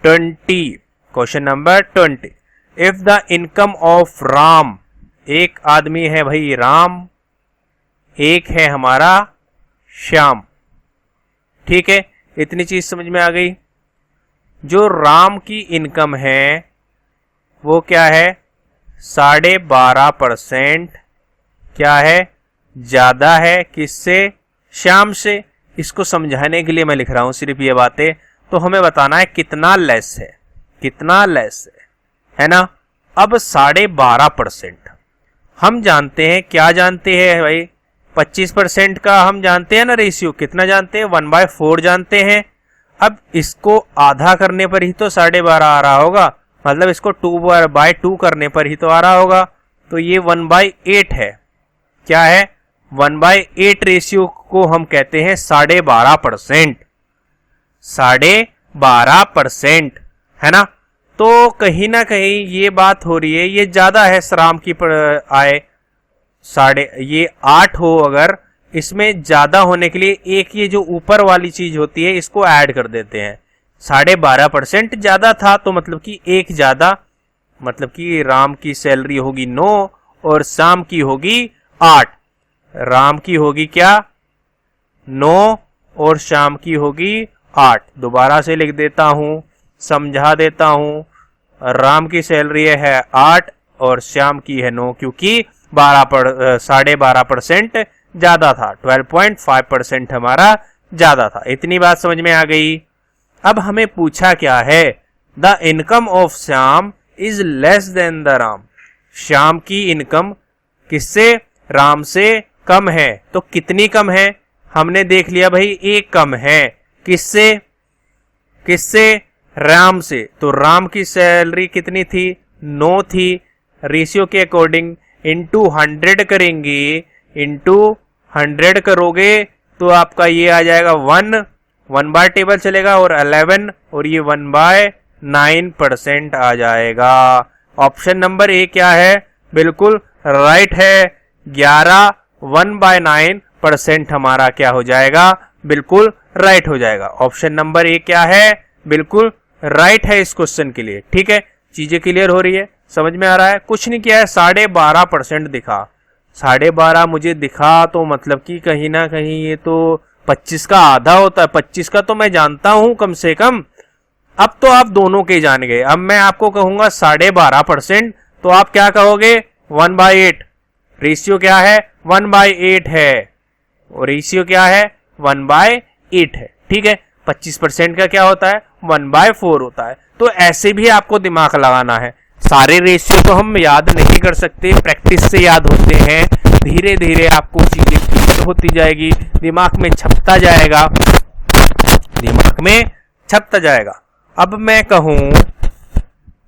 20। Question number 20, if the income of Ram, एक आदमी है भाई राम, एक है हमारा श्याम। ठीक है, इतनी चीज समझ में आ गई। जो राम की इनकम है वो क्या है? 12.5% क्या है? ज्यादा है किससे? श्याम से। इसको समझाने के लिए मैं लिख रहा हूं सिर्फ ये बातें। तो हमें बताना है कितना लेस है, कितना लेस है ना। अब 12.5% हम जानते हैं, क्या जानते हैं भाई? 25% का हम जानते हैं ना रेशियो। कितना जानते हैं? 1/4 जानते हैं। अब इसको आधा करने पर ही तो 12.5 आ रहा होगा, मतलब इसको 2/2 करने पर ही तो आ रहा होगा। तो ये 1/8 है। क्या है? 1/8 रेशियो को हम कहते हैं 12.5%। 12.5% है ना। तो कहीं ना कहीं ये बात हो रही है, ये ज्यादा है राम की आय। ये 8 हो, अगर इसमें ज्यादा होने के लिए एक ये जो ऊपर वाली चीज होती है इसको ऐड कर देते हैं। 12.5% ज्यादा था तो मतलब कि एक ज्यादा, मतलब कि राम की सैलरी होगी 9 और श्याम की होगी 8। राम की होगी क्या? 9 और श्याम की होगी 8। दोबारा से लिख देता हूं, समझा देता हूं। राम की सैलरी है 8 और श्याम की है 9, क्योंकि 12.5% ज्यादा था। 12.5% हमारा ज्यादा था। इतनी बात समझ में आ गई। अब हमें पूछा क्या है? The income of Shyam is less then the Ram. Shyam की इनकम किससे? राम से कम है। तो कितनी कम है? हमने देख लिया भाई, एक कम है। किससे? किससे? राम से। तो राम की सैलरी कितनी थी? 9 थी। रेशियो के अकॉर्डिंग इंटू 100 करेंगे, इंटू 100 करोगे तो आपका ये आ जाएगा 1 बाय टेबल चलेगा और 11 और ये 1/9% आ जाएगा। ऑप्शन नंबर ए क्या है? बिल्कुल राइट है। 11 1/9% हमारा क्या हो जाएगा? बिल्कुल राइट हो जाएगा। ऑप्शन नंबर ए क्या है? बिल्कुल राइट है इस क्वेश्चन के लिए। ठीक है, चीजें क्लियर हो रही है, समझ में आ रहा है। कुछ नहीं किया है, 12.5% दिखा। 12.5 मुझे दिखा तो मतलब कि कहीं ना कहीं ये तो 25 का आधा होता है। 25 का तो मैं जानता हूं कम से कम। अब तो आप दोनों के जान गए। अब मैं आपको कहूंगा 12.5%, तो आप क्या कहोगे? 1/8। रेशियो क्या है? 1/8 है। और रेशियो क्या है 1/8 है, ठीक है। 25% का क्या होता है 1/4 होता है। तो ऐसे भी आपको दिमाग लगाना है, सारे रेशियो तो हम याद नहीं कर सकते, प्रैक्टिस से याद होते हैं, धीरे धीरे आपको चीजें क्लियर होती जाएगी, दिमाग में छपता जाएगा, दिमाग में छपता जाएगा। अब मैं कहूं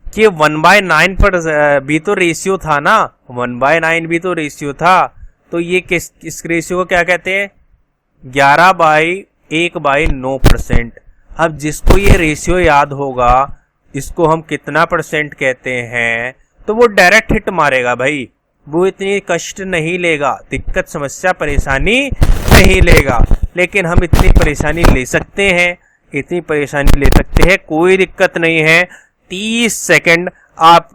कि 1/9 पर भी तो रेशियो था ना, 1/9 भी तो रेशियो था, तो ये इस रेशियो को क्या कहते हैं 11/1/9%। अब जिसको ये रेशियो याद होगा, इसको हम कितना परसेंट कहते हैं, तो वो डायरेक्ट हिट मारेगा भाई, वो इतनी कष्ट नहीं लेगा, दिक्कत समस्या परेशानी नहीं लेगा। लेकिन हम इतनी परेशानी ले सकते हैं, इतनी परेशानी ले सकते हैं, कोई दिक्कत नहीं है। 30 सेकंड आप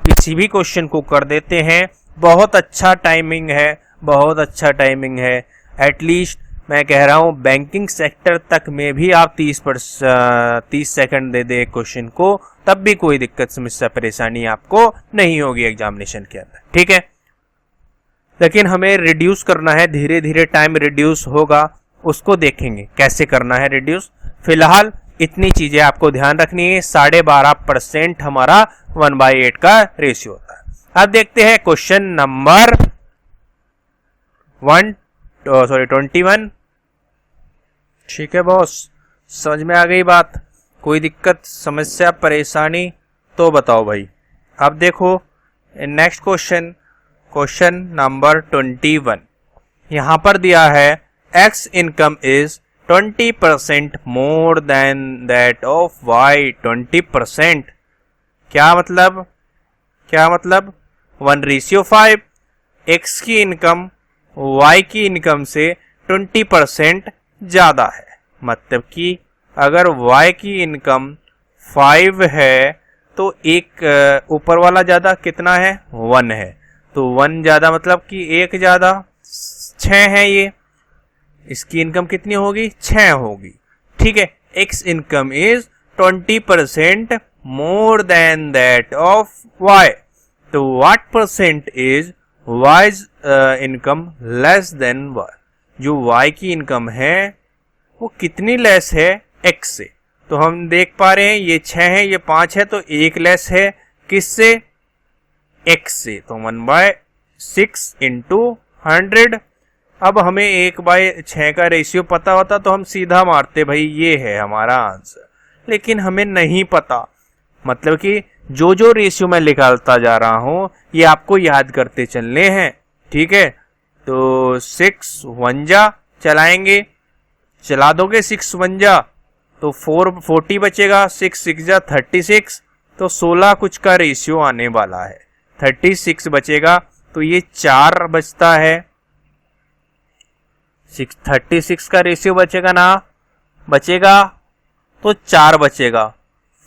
किसी भी क्वेश्चन को कर देते हैं, बहुत अच्छा टाइमिंग है, बहुत अच्छा टाइमिंग है। एटलीस्ट मैं कह रहा हूं बैंकिंग सेक्टर तक में भी आप 30 सेकंड दे दे क्वेश्चन को, तब भी कोई दिक्कत समस्या परेशानी आपको नहीं होगी एग्जामिनेशन के अंदर, ठीक है। लेकिन हमें रिड्यूस करना है, धीरे धीरे टाइम रिड्यूस होगा, उसको देखेंगे कैसे करना है रिड्यूस। फिलहाल इतनी चीजें आपको ध्यान रखनी है, 12.5% हमारा 1/8 का रेशियो होता है। अब देखते हैं क्वेश्चन नंबर 21। ठीक है बॉस, समझ में आ गई बात, कोई दिक्कत समस्या परेशानी तो बताओ भाई। अब देखो नेक्स्ट क्वेश्चन नंबर 21, यहां पर दिया है X income is 20% more than that of Y 20%। क्या मतलब 1/5। एक्स की इनकम वाई की इनकम से 20% ज्यादा है, मतलब कि अगर वाई की इनकम 5 है तो एक ऊपर वाला ज्यादा कितना है 1 है, तो 1 ज्यादा मतलब कि 1 ज्यादा 6 है, ये इसकी इनकम कितनी होगी 6 होगी, ठीक है। X income is 20% more than that of Y, तो what percent is Y's income less than Y, जो वाई की इनकम है वो कितनी लेस है एक्स से। तो हम देख पा रहे हैं ये 6 है, ये 5 है, तो 1 लेस है किससे एक्स से, तो 1/6 इंटू 100। अब हमें 1/6 का रेशियो पता होता तो हम सीधा मारते भाई ये है हमारा आंसर, लेकिन हमें नहीं पता, मतलब कि जो रेशियो मैं निकालता जा रहा हूं ये आपको याद करते चलने हैं, ठीक है। तो 6 1 जा चलाएंगे, चला दोगे 6 1 जा तो 40 बचेगा, 6 6 जा 36, तो 16 कुछ का रेशियो आने वाला है, 36 बचेगा, तो ये 4 बचता है, 36 का रेशियो बचेगा ना, बचेगा तो 4 बचेगा।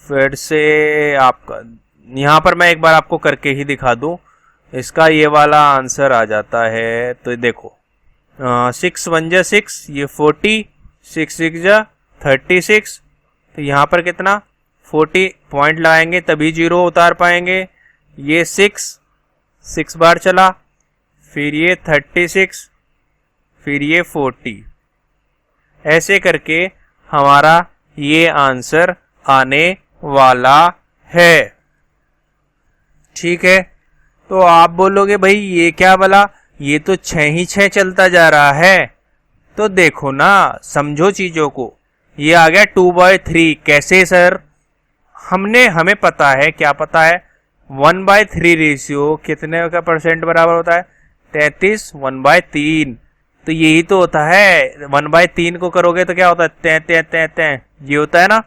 फिर से आपका यहाँ पर मैं एक बार आपको करके ही दिखा दूं, इसका ये वाला आंसर आ जाता है, तो देखो 6 1 जा 6, ये 40, 6 6 जा 36, तो यहाँ पर कितना 40 पॉइंट लगाएंगे तभी 0 उतार पाएंगे, ये 6 बार चला, फिर ये 36, फिर ये 40, ऐसे करके हमारा ये आंसर आने वाला है, ठीक है। तो आप बोलोगे भाई ये क्या बोला, ये तो 6 ही 6 चलता जा रहा है, तो देखो ना समझो चीजों को, ये आ गया 2/3, कैसे सर, हमें पता है, क्या पता है 1/3 रेशियो कितने का परसेंट बराबर होता है 33, 1/3, तो यही तो होता है, 1/3 को करोगे तो क्या होता है ते, ये होता है ना,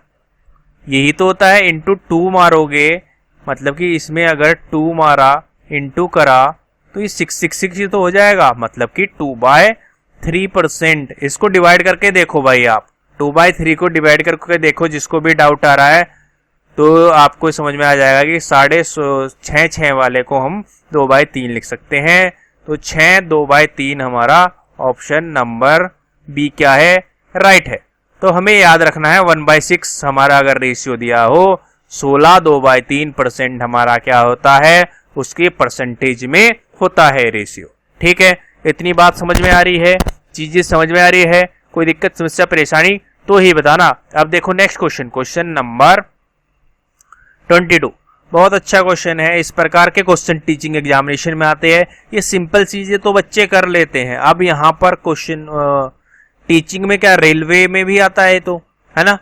यही तो होता है, इंटू 2 मारोगे, मतलब कि इसमें अगर 2 मारा इंटू करा तो ये 666 ही तो हो जाएगा, मतलब कि 2/3%। इसको डिवाइड करके देखो भाई, आप 2/3 को डिवाइड करके देखो, जिसको भी डाउट आ रहा है तो आपको समझ में आ जाएगा कि 6.5 वाले को हम 2/3 लिख सकते हैं, तो 6 2/3 हमारा ऑप्शन नंबर बी क्या है, राइट है। तो हमें याद रखना है 1/6 हमारा अगर रेशियो दिया हो, 16 2/3% हमारा क्या होता है, उसके परसेंटेज में होता है रेशियो, ठीक है। इतनी बात समझ में आ रही है, चीजें समझ में आ रही है, कोई दिक्कत समस्या परेशानी तो ही बताना। अब देखो नेक्स्ट क्वेश्चन, क्वेश्चन नंबर 22। बहुत अच्छा क्वेश्चन है। इस प्रकार के क्वेश्चन टीचिंग एग्जामिनेशन में आते हैं। ये सिंपल चीजें तो बच्चे कर लेते हैं। अब यहाँ पर क्वेश्चन टीचिंग में क्या, रेलवे में भी आता है, तो है ना,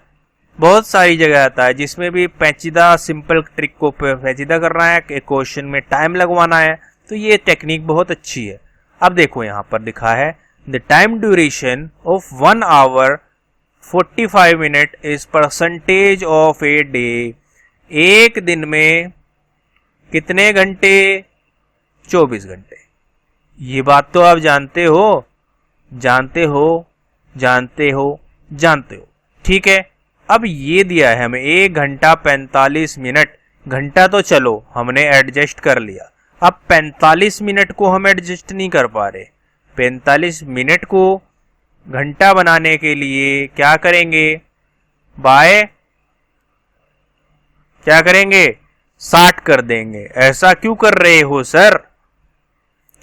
बहुत सारी जगह आता है जिसमें भी पेचीदा सिंपल ट्रिक को पेचीदा करना है, क्वेश्चन में टाइम लगवाना है, तो ये टेक्निक बहुत अच्छी है। अब देखो यहाँ पर लिखा है the time duration of 1 hour 45 minute is percentage of a day. एक दिन में कितने घंटे? 24 घंटे। ये बात तो आप जानते हो, जानते हो, जानते हो, जानते हो, ठीक है। अब ये दिया है हमें 1 घंटा 45 मिनट। घंटा तो चलो हमने एडजस्ट कर लिया, अब 45 मिनट को हम एडजस्ट नहीं कर पा रहे। 45 मिनट को घंटा बनाने के लिए क्या करेंगे, बाय क्या करेंगे, 60 कर देंगे। ऐसा क्यों कर रहे हो सर,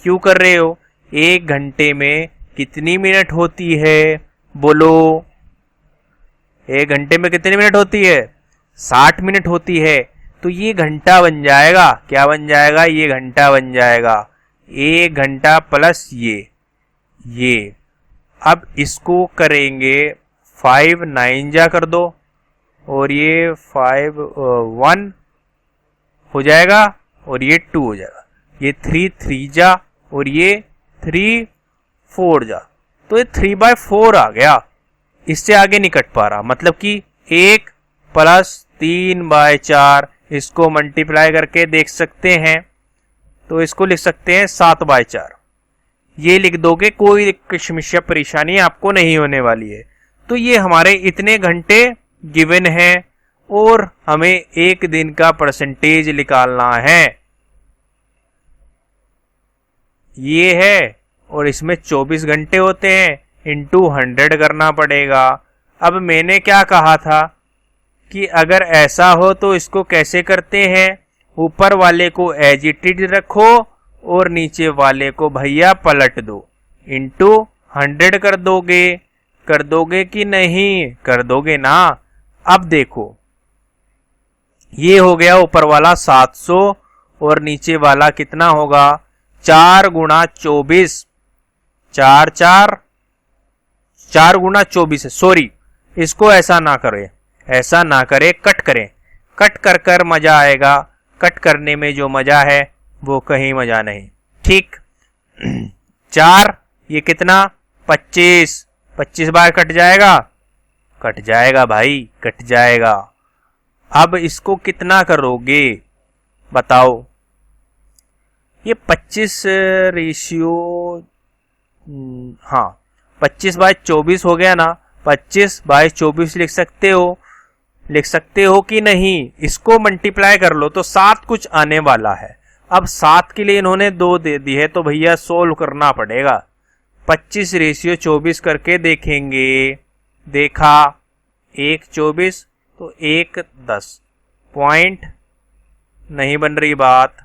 क्यों कर रहे हो? 1 घंटे में कितनी मिनट होती है, बोलो? 1 घंटे में कितनी मिनट होती है? 60 मिनट होती है। तो ये घंटा बन जाएगा, क्या बन जाएगा? ये घंटा बन जाएगा। 1 घंटा प्लस ये। अब इसको करेंगे 5 9 जा कर दो, और ये 5 1 हो जाएगा, और ये 2 हो जाएगा। ये 3 3 जा, और ये 3 4 जा, तो ये 3/4 आ गया। इससे आगे नहीं कट पा रहा, मतलब कि 1 प्लस 3/4, इसको मल्टीप्लाई करके देख सकते हैं, तो इसको लिख सकते हैं 7/4। ये लिख दोगे, कोई समस्या परेशानी आपको नहीं होने वाली है। तो ये हमारे इतने घंटे गिवन है, और हमें एक दिन का परसेंटेज निकालना है, ये है। और इसमें 24 घंटे होते हैं, इंटू 100 करना पड़ेगा। अब मैंने क्या कहा था कि अगर ऐसा हो तो इसको कैसे करते हैं, ऊपर वाले को एज इट इज रखो और नीचे वाले को भैया पलट दो, इंटू 100 कर दोगे कि नहीं? कर दोगे ना। अब देखो ये हो गया ऊपर वाला 700, और नीचे वाला कितना होगा? 4 गुणा 24, 4 गुणा 24 है। सॉरी, इसको ऐसा ना करे, ऐसा ना करे, कट करें। कट कर कर मजा आएगा, कट करने में जो मजा है वो कहीं मजा नहीं, ठीक। 4 ये कितना? 25 बार कट जाएगा, कट जाएगा भाई, कट जाएगा। अब इसको कितना करोगे बताओ? ये 25 रेशियो, हाँ 25/24 हो गया ना। 25/24 लिख सकते हो कि नहीं? इसको मल्टीप्लाई कर लो तो 7 कुछ आने वाला है। अब 7 के लिए इन्होंने 2 दे दी है, तो भैया सोल्व करना पड़ेगा। 25/24 करके देखेंगे, देखा 1 24, तो 1 10, पॉइंट नहीं बन रही बात,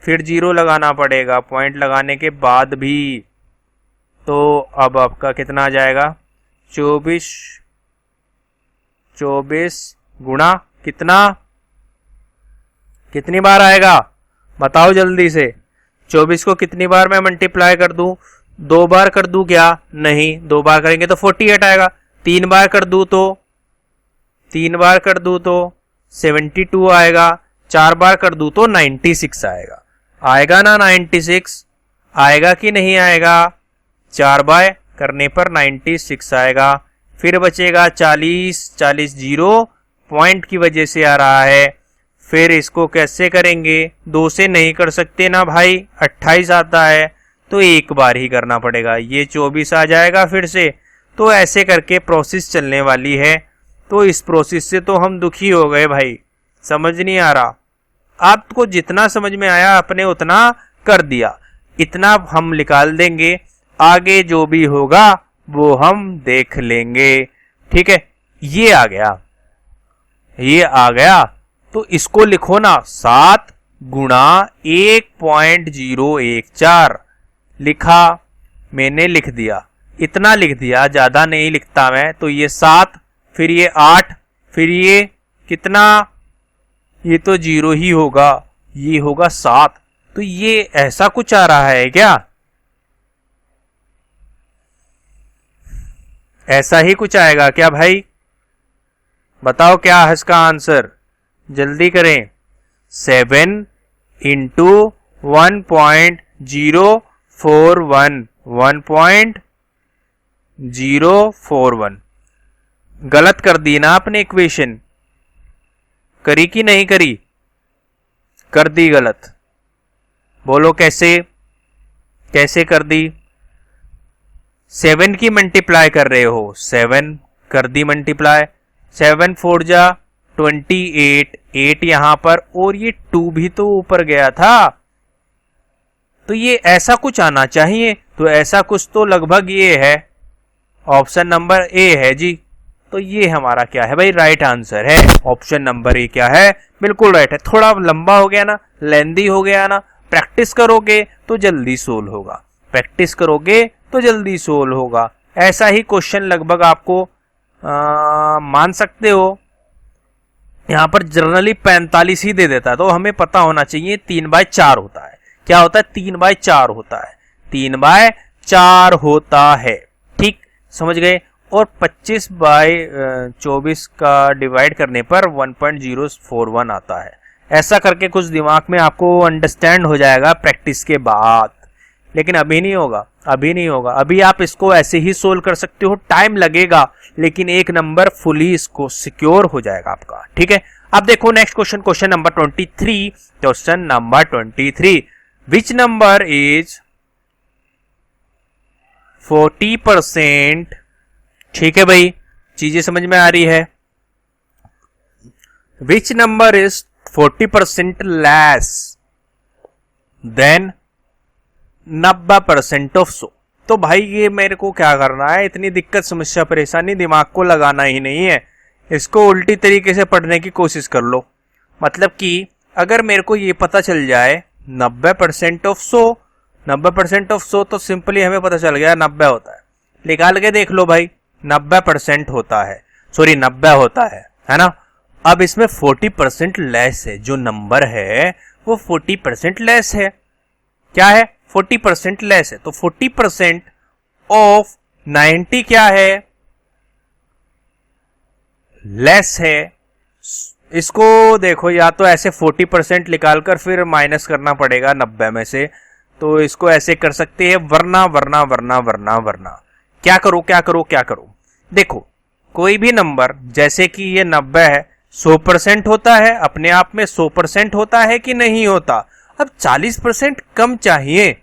फिर 0 लगाना पड़ेगा, पॉइंट लगाने के बाद भी। तो अब आपका कितना आ जाएगा? 24 गुणा कितना, कितनी बार आएगा बताओ जल्दी से? 24 को कितनी बार मैं मल्टीप्लाई कर दूं? 2 बार कर दूं क्या? नहीं, 2 बार करेंगे तो 48 आएगा। 3 बार कर दूं तो 72 आएगा। 4 बार कर दूं तो 96 आएगा। आएगा ना 96? आएगा कि नहीं आएगा? 4 बार करने पर 96 आएगा। फिर बचेगा 40 0 पॉइंट की वजह से आ रहा है। फिर इसको कैसे करेंगे? 2 से नहीं कर सकते ना भाई, 28 आता है, तो एक बार ही करना पड़ेगा। ये 24 आ जाएगा फिर से। तो ऐसे करके प्रोसेस चलने वाली है। तो इस प्रोसेस से तो हम दुखी हो गए भाई, समझ नहीं आ रहा। आपको जितना समझ में आया आपने उतना कर दिया, इतना हम निकाल देंगे, आगे जो भी होगा वो हम देख लेंगे, ठीक है। ये आ गया, तो इसको लिखो ना, 7 गुणा 1.014 लिखा। मैंने लिख दिया, इतना लिख दिया, ज्यादा नहीं लिखता मैं। तो ये 7, फिर ये 8, फिर ये कितना, ये तो 0 ही होगा, ये होगा 7। तो ये ऐसा कुछ आ रहा है क्या? ऐसा ही कुछ आएगा क्या भाई? बताओ क्या है इसका आंसर, जल्दी करें। 7 इंटू 1.041, 1.041। गलत कर दी ना आपने इक्वेशन, करी कि नहीं करी? कर दी गलत। बोलो कैसे, कैसे कर दी? 7 की मल्टीप्लाई कर रहे हो, 7 कर दी मल्टीप्लाई, 7 4 जा 28, 8 यहां पर, और ये 2 भी तो ऊपर गया था। तो ये ऐसा कुछ आना चाहिए। तो ऐसा कुछ तो लगभग ये है, ऑप्शन नंबर ए है जी। तो ये हमारा क्या है भाई, राइट आंसर है। ऑप्शन नंबर ए क्या है, बिल्कुल राइट है। थोड़ा लंबा हो गया ना, लेंदी हो गया ना, प्रैक्टिस करोगे तो जल्दी सोल्व होगा, प्रैक्टिस करोगे तो जल्दी सोल्व होगा। ऐसा ही क्वेश्चन लगभग आपको मान सकते हो, यहां पर जनरली 45 ही दे देता है। तो हमें पता होना चाहिए 3/4 होता है। क्या होता है? 3/4 होता है, 3/4 होता है। ठीक, समझ गए। और 25/24 का डिवाइड करने पर 1.041 आता है। ऐसा करके कुछ दिमाग में आपको अंडरस्टैंड हो जाएगा प्रैक्टिस के बाद, लेकिन अभी नहीं होगा, अभी नहीं होगा। अभी आप इसको ऐसे ही सोल्व कर सकते हो, टाइम लगेगा, लेकिन एक नंबर फुली इसको सिक्योर हो जाएगा आपका। ठीक है, अब देखो next question, question number 23। Question number 23, which number is 40%? ठीक है भाई, चीजें समझ में आ रही है। विच number is 40% less than 90% of 100? तो भाई ये मेरे को क्या करना है, इतनी दिक्कत समस्या परेशानी दिमाग को लगाना ही नहीं है, इसको उल्टी तरीके से पढ़ने की कोशिश कर लो। मतलब कि अगर मेरे को ये पता चल जाए 90% ऑफ 100, 90% ऑफ 100, तो सिंपली हमें पता चल गया 90 होता है। निकाल के देख लो भाई, 90% होता है, सॉरी 90 होता है ना। अब इसमें 40% लेस है, जो नंबर है वो 40% लेस है। क्या है? 40% लेस है। तो 40% ऑफ 90 क्या है? लेस है। इसको देखो, या तो ऐसे 40% निकालकर फिर माइनस करना पड़ेगा 90 में से, तो इसको ऐसे कर सकते हैं, वरना वरना वरना वरना वरना क्या करो, क्या करो, क्या करो। देखो, कोई भी नंबर, जैसे कि ये 90 है, 100% होता है, अपने आप में 100% होता है कि नहीं होता? अब 40% कम चाहिए,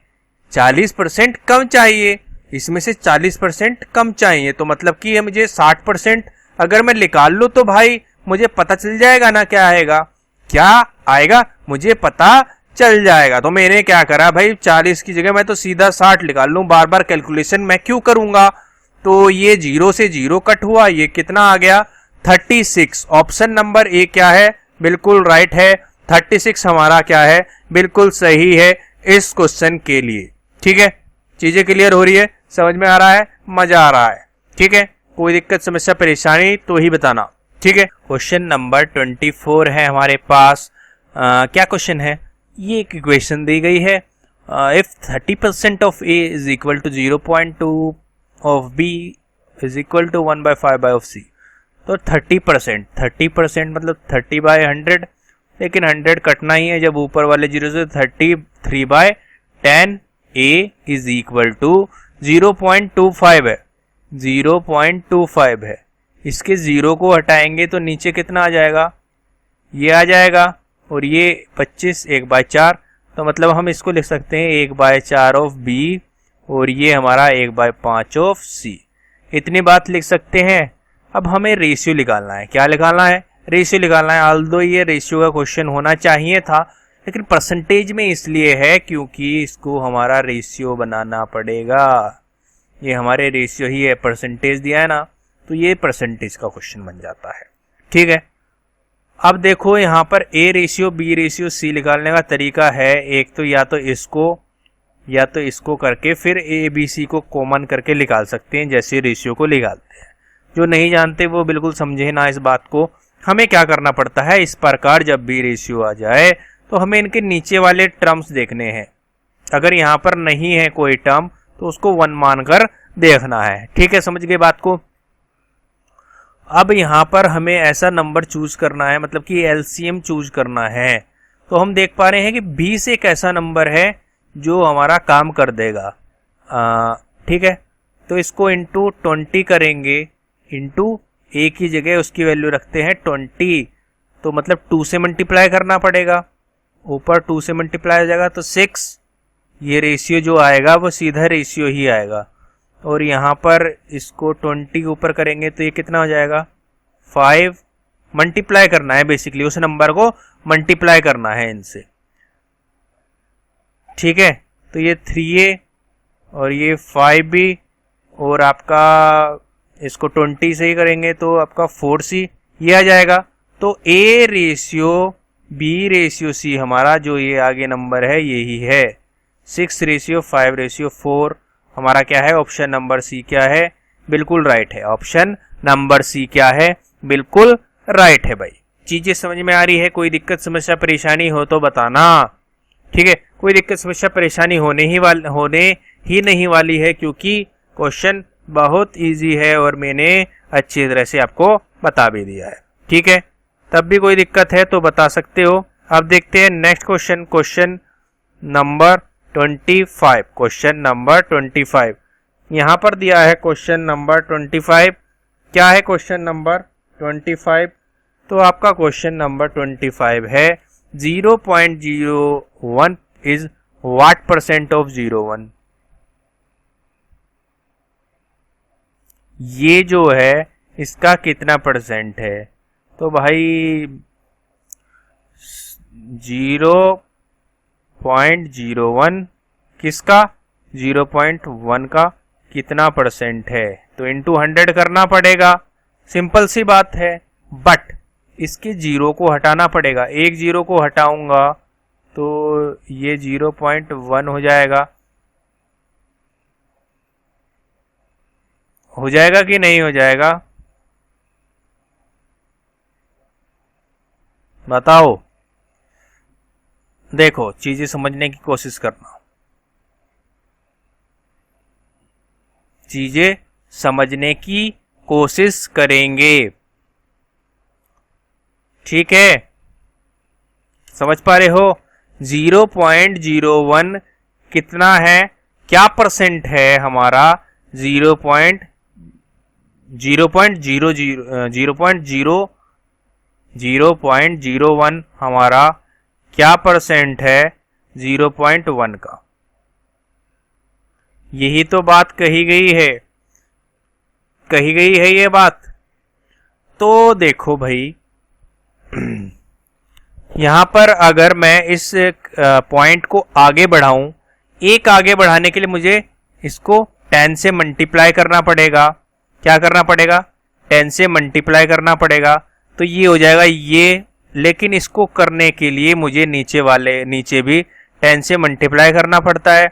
40% कम चाहिए, इसमें से 40% कम चाहिए, तो मतलब कि ये मुझे 60% अगर मैं निकाल लूं तो भाई मुझे पता चल जाएगा ना क्या आएगा, क्या आएगा, मुझे पता चल जाएगा। तो मैंने क्या करा भाई, 40 की जगह मैं तो सीधा 60 निकाल लूं, बार बार कैलकुलेशन मैं क्यों करूंगा। तो ये 0 से 0 कट हुआ, ये कितना आ गया? 36। ऑप्शन नंबर ए क्या है? बिल्कुल राइट है, 36 हमारा क्या है? बिल्कुल सही है इस क्वेश्चन के लिए। ठीक है, चीजें क्लियर हो रही है, समझ में आ रहा है, मजा आ रहा है। ठीक है, कोई दिक्कत समस्या परेशानी तो ही बताना। ठीक है, क्वेश्चन नंबर 24 है हमारे पास। क्या क्वेश्चन है? ये एक इक्वेशन दी गई है, if 30% of A is equal to 0.2 of B is equal to 1/5 of C. तो 30% मतलब 30/100, लेकिन 100 कटना ही है जब ऊपर वाले 0 से। 33/10 ए इज इक्वल टू 0.25 है, 0.25 है। इसके 0 को हटाएंगे तो नीचे कितना आ जाएगा? ये आ जाएगा, और ये 25, 1/4, तो मतलब हम इसको लिख सकते हैं 1/4 ऑफ बी, और ये हमारा 1/5 ऑफ सी। इतनी बात लिख सकते हैं। अब हमें रेशियो निकालना है। क्या निकालना है? रेशियो निकालना है। ऑल्दो ये रेशियो का क्वेश्चन होना चाहिए था, लेकिन परसेंटेज में इसलिए है क्योंकि इसको हमारा रेशियो बनाना पड़ेगा। ये हमारे रेशियो ही है, परसेंटेज दिया है ना, तो ये परसेंटेज का क्वेश्चन बन जाता है। ठीक है, अब देखो यहाँ पर ए रेशियो, बी रेशियो, सी निकालने का तरीका है। एक तो या तो इसको या तो इसको करके फिर ए बी सी को कॉमन करके निकाल सकते हैं, जैसे रेशियो को निकालते हैं। जो नहीं जानते वो बिल्कुल समझे ना इस बात को। हमें क्या करना पड़ता है, इस प्रकार जब भी रेशियो आ जाए तो हमें इनके नीचे वाले टर्म्स देखने हैं। अगर यहाँ पर नहीं है कोई टर्म तो उसको 1 मानकर देखना है। ठीक है, समझ गए बात को। अब यहाँ पर हमें ऐसा नंबर चूज करना है, मतलब कि एलसीएम चूज करना है। तो हम देख पा रहे हैं कि 20 एक ऐसा नंबर है जो हमारा काम कर देगा। ठीक है, तो इसको इंटू 20 करेंगे, इंटू ए की जगह उसकी वैल्यू रखते हैं 20, तो मतलब 2 से मल्टीप्लाई करना पड़ेगा। ऊपर 2 से मल्टीप्लाई हो जाएगा तो 6, ये रेशियो जो आएगा वो सीधा रेशियो ही आएगा। और यहाँ पर इसको 20 ऊपर करेंगे तो ये कितना हो जाएगा 5, मल्टीप्लाई करना है, बेसिकली उस नंबर को मल्टीप्लाई करना है इनसे। ठीक है, तो ये 3a और ये 5b, और आपका इसको 20 से ही करेंगे तो आपका 4c ये आ जाएगा। तो a ratio b ratio c हमारा जो ये आगे नंबर है यही है। 6:5:4 हमारा क्या है, ऑप्शन नंबर सी क्या है, बिल्कुल राइट है। ऑप्शन नंबर सी क्या है, बिल्कुल राइट है। भाई चीजें समझ में आ रही है? कोई दिक्कत समस्या परेशानी हो तो बताना। ठीक है, कोई दिक्कत समस्या परेशानी होने ही नहीं वाली है, क्योंकि क्वेश्चन बहुत इजी है और मैंने अच्छी तरह से आपको बता भी दिया है। ठीक है, तब भी कोई दिक्कत है तो बता सकते हो। अब देखते हैं next question, question number 25। Question number 25 यहाँ पर दिया है। क्वेश्चन नंबर 25 क्या है? क्वेश्चन नंबर 25 तो आपका क्वेश्चन नंबर 25 है 0.01 इज व्हाट परसेंट ऑफ 01। ये जो है इसका कितना परसेंट है? तो भाई 0.01 किसका, 0.1 का कितना परसेंट है? तो इंटू 100 करना पड़ेगा, सिंपल सी बात है। बट इसके जीरो को हटाना पड़ेगा, एक जीरो को हटाऊंगा तो ये 0.1 हो जाएगा। हो जाएगा कि नहीं हो जाएगा बताओ। देखो चीजें समझने की कोशिश करना, चीजें समझने की कोशिश करेंगे। ठीक है, समझ पा रहे हो? 0.01 कितना है, क्या परसेंट है हमारा? 0.01 हमारा क्या परसेंट है 0.1 का? यही तो बात कही गई है, कही गई है ये बात। तो देखो भाई यहां पर अगर मैं इस पॉइंट को आगे बढ़ाऊं, एक आगे बढ़ाने के लिए मुझे इसको 10 से मल्टीप्लाई करना पड़ेगा। क्या करना पड़ेगा? 10 से मल्टीप्लाई करना पड़ेगा, तो ये हो जाएगा ये। लेकिन इसको करने के लिए मुझे नीचे भी 10 से मल्टीप्लाई करना पड़ता है,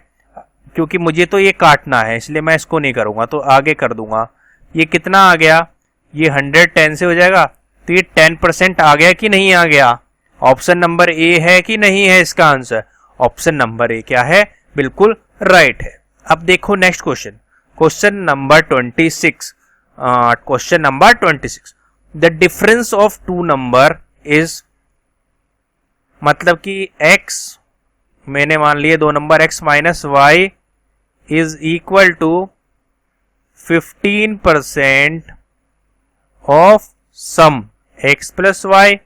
क्योंकि मुझे तो ये काटना है, इसलिए मैं इसको नहीं करूंगा, तो आगे कर दूंगा। ये कितना आ गया? ये 110 से हो जाएगा, तो ये 10% आ गया कि नहीं आ गया? ऑप्शन नंबर ए है कि नहीं है इसका आंसर? ऑप्शन नंबर ए क्या है, बिल्कुल राइट है। अब देखो next question, question number 26। Question number 26, the difference of two number is, मतलब कि x मैंने मान लिए दो number x minus y is equal to 15% of sum x plus y,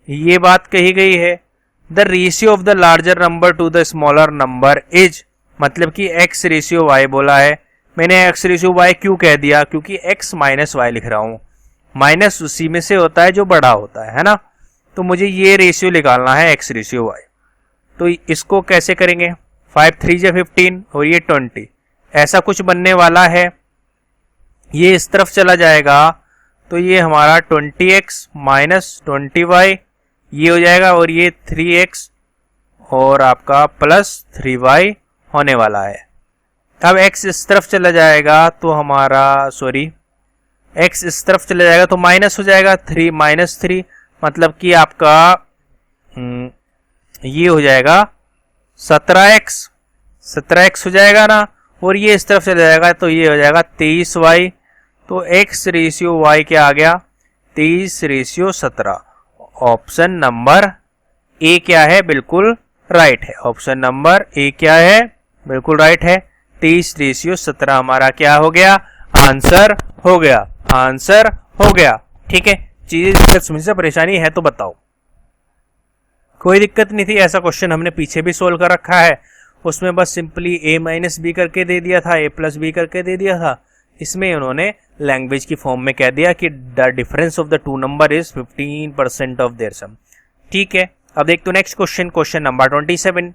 ये बात कही गई है। The ratio of the larger number to the smaller number is, मतलब कि x रेशियो y बोला है। मैंने x रेशियो y क्यों कह दिया? क्योंकि x माइनस y लिख रहा हूं, माइनस उसी में से होता है जो बड़ा होता है ना। तो मुझे ये रेशियो निकालना है x रेशियो y। तो इसको कैसे करेंगे? 5 3 जा 15 और ये 20, ऐसा कुछ बनने वाला है। ये इस तरफ चला जाएगा तो ये हमारा 20x माइनस 20y ये हो जाएगा, और ये 3x और आपका प्लस 3y होने वाला है। अब x इस तरफ चला जाएगा तो हमारा x इस तरफ चला जाएगा तो माइनस हो जाएगा 3 -3, मतलब कि आपका ये हो जाएगा 17x हो जाएगा ना, और ये इस तरफ चला जाएगा तो ये हो जाएगा 23y। तो x रेशियो y क्या आ गया 23:17। ऑप्शन नंबर ए क्या है, बिल्कुल राइट है। ऑप्शन नंबर ए क्या है, बिल्कुल राइट है। 23:17 हमारा क्या हो गया, आंसर हो गया, आंसर हो गया। ठीक है, चीजें समझ से परेशानी है तो बताओ। कोई दिक्कत नहीं थी, ऐसा क्वेश्चन हमने पीछे भी सोल्व कर रखा है, उसमें बस सिंपली a - b करके दे दिया था, a + b करके दे दिया था। इसमें उन्होंने लैंग्वेज की फॉर्म में कह दिया कि the difference of the two number is 15% of their sum. ठीक है, अब देखते हैं next question, question number 27।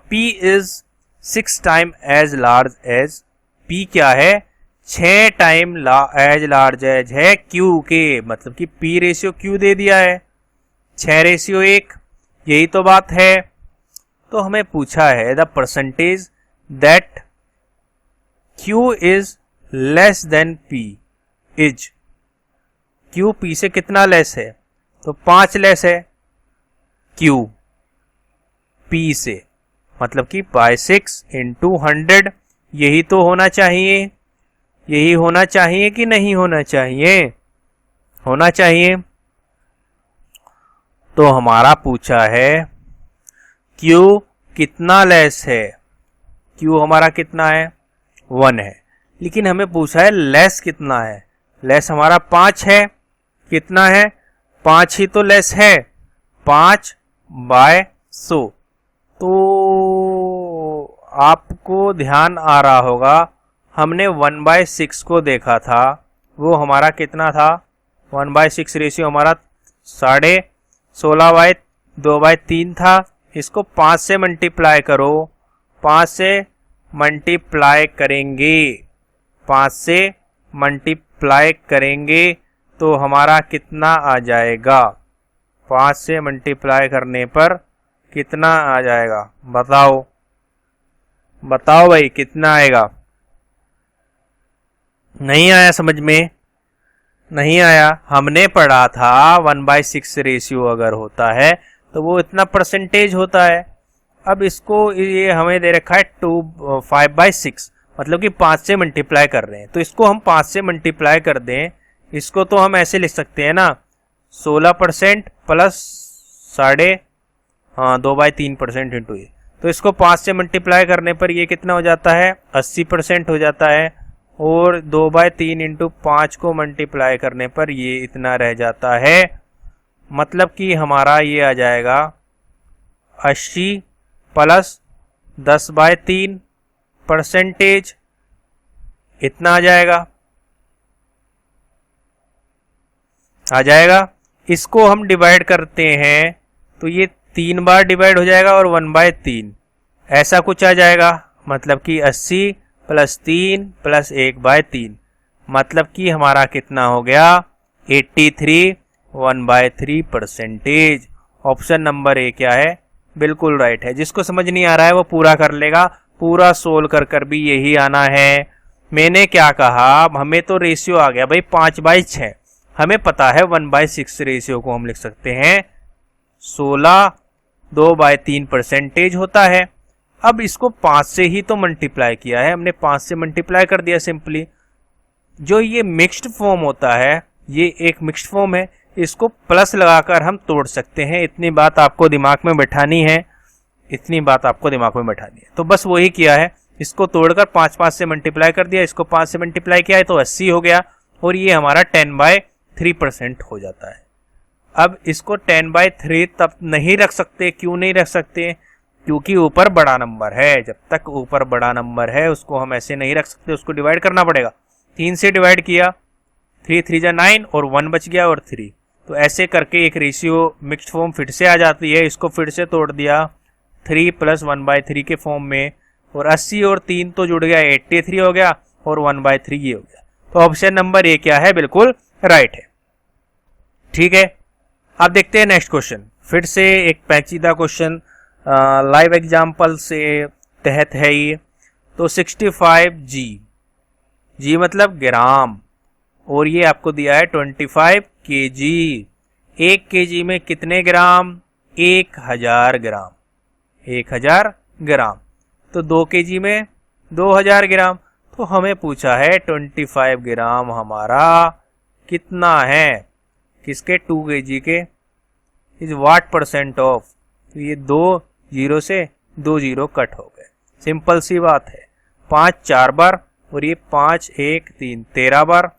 p is 6 time as large as, p क्या है 6 टाइम एज लार्ज एज है q के, मतलब कि p रेशियो q दे दिया है 6:1, यही तो बात है। तो हमें पूछा है the percentage that q is less then p is, q p से कितना लेस है, तो 5 लेस है q p से, मतलब कि बाय 6 × 100। यही तो होना चाहिए, यही होना चाहिए कि नहीं होना चाहिए, होना चाहिए। तो हमारा पूछा है Q कितना लेस है, Q हमारा कितना है 1 है, लेकिन हमें पूछा है लेस कितना है, लेस हमारा 5 है, कितना है 5 ही तो लेस है, 5/100। तो आपको ध्यान आ रहा होगा हमने 1/6 को देखा था, वो हमारा कितना था 1/6 रेशियो हमारा 16/2/3 था। इसको 5 से मल्टीप्लाई करो, 5 से मल्टीप्लाई करेंगे, 5 से मल्टीप्लाई करेंगे तो हमारा कितना आ जाएगा, 5 से मल्टीप्लाई करने पर कितना आ जाएगा, बताओ बताओ भाई कितना आएगा। नहीं आया समझ में, नहीं आया। हमने पढ़ा था 1/6 रेशियो अगर होता है तो वो इतना परसेंटेज होता है। अब इसको ये हमें दे रखा है 5/6, मतलब कि 5 से मल्टीप्लाई कर रहे हैं, तो इसको हम 5 से मल्टीप्लाई कर दें, इसको तो हम ऐसे लिख सकते हैं ना 16% प्लस 2/3% इंटू ये, तो इसको 5 से मल्टीप्लाई करने पर ये कितना हो जाता है 80% हो जाता है, और 2/3 इंटू 5 को मल्टीप्लाई करने पर ये इतना रह जाता है, मतलब कि हमारा ये आ जाएगा 80 प्लस 10/3%, इतना आ जाएगा, आ जाएगा। इसको हम डिवाइड करते हैं तो ये 3 बार डिवाइड हो जाएगा और 1/3 ऐसा कुछ आ जाएगा, मतलब कि 80 प्लस 3 प्लस 1/3, मतलब कि हमारा कितना हो गया 83 1/3%। ऑप्शन नंबर ए क्या है, बिल्कुल राइट है। जिसको समझ नहीं आ रहा है वो पूरा कर लेगा, पूरा सोल्व कर कर भी यही आना है। मैंने क्या कहा, हमें तो रेशियो आ गया भाई 5/6, हमें पता है 1/6 रेशियो को हम लिख सकते हैं 16 2/3% होता है। अब इसको 5 से ही तो मल्टीप्लाई किया है हमने, 5 से मल्टीप्लाई कर दिया सिंपली। जो ये मिक्स्ड फॉर्म होता है, ये एक मिक्स्ड फॉर्म है, इसको प्लस लगाकर हम तोड़ सकते हैं। इतनी बात आपको दिमाग में बैठानी है, इतनी बात आपको दिमाग में बैठानी है। तो बस वही किया है, इसको तोड़कर 5 से मल्टीप्लाई कर दिया, इसको 5 से मल्टीप्लाई किया है तो 80 हो गया, और ये हमारा 10/3% हो जाता है। अब इसको 10/3 तब नहीं रख सकते, क्यों नहीं रख सकते, क्योंकि ऊपर बड़ा नंबर है। जब तक ऊपर बड़ा नंबर है उसको हम ऐसे नहीं रख सकते, उसको डिवाइड करना पड़ेगा। 3 से डिवाइड किया, 3 3 जा 9 और 1 बच गया और 3, तो ऐसे करके एक रेशियो मिक्स्ड फॉर्म फिर से आ जाती है। इसको फिर से तोड़ दिया 3 प्लस 1/3 के फॉर्म में, और 80 और 3 तो जुड़ गया 83 हो गया, और 1/3 ये हो गया। तो ऑप्शन नंबर ए क्या है, बिल्कुल राइट है। ठीक है, अब देखते हैं नेक्स्ट क्वेश्चन। फिर से एक पेचीदा क्वेश्चन लाइव एग्जाम्पल से तहत है ये। तो 65 जी मतलब ग्राम, और ये आपको दिया है 25 kg। 1 kg में कितने ग्राम? 1000 ग्राम। 1000 ग्राम। तो 2 kg में 2000 ग्राम। तो हमें पूछा है 25 ग्राम हमारा कितना है, किसके? 2 kg के। Is what percent of? तो ये 2 जीरो से 2 जीरो कट हो गए। सिंपल सी बात है। 5 4 बार और ये 5 1 3 13 बार।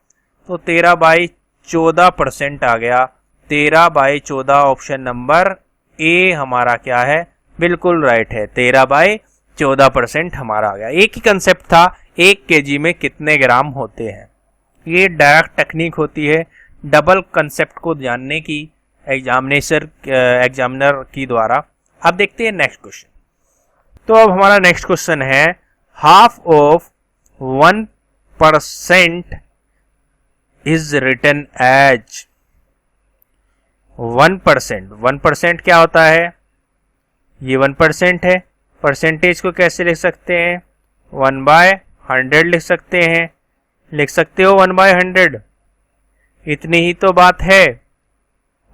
तो 13/14% आ गया। 13/14 ऑप्शन नंबर ए हमारा क्या है? बिल्कुल राइट है। 13/14% हमारा आ गया। एक ही कंसेप्ट था, 1 kg में कितने ग्राम होते हैं। ये डायरेक्ट टेक्निक होती है डबल कंसेप्ट को जानने की एग्जामिनर की द्वारा। अब देखते हैं नेक्स्ट क्वेश्चन। तो अब हमारा नेक्स्ट क्वेश्चन है, half of 1% is written as 1%। 1% क्या होता है? ये 1% है। परसेंटेज को कैसे लिख सकते हैं? 1/100 लिख सकते हैं। लिख सकते हो 1/100, इतनी ही तो बात है।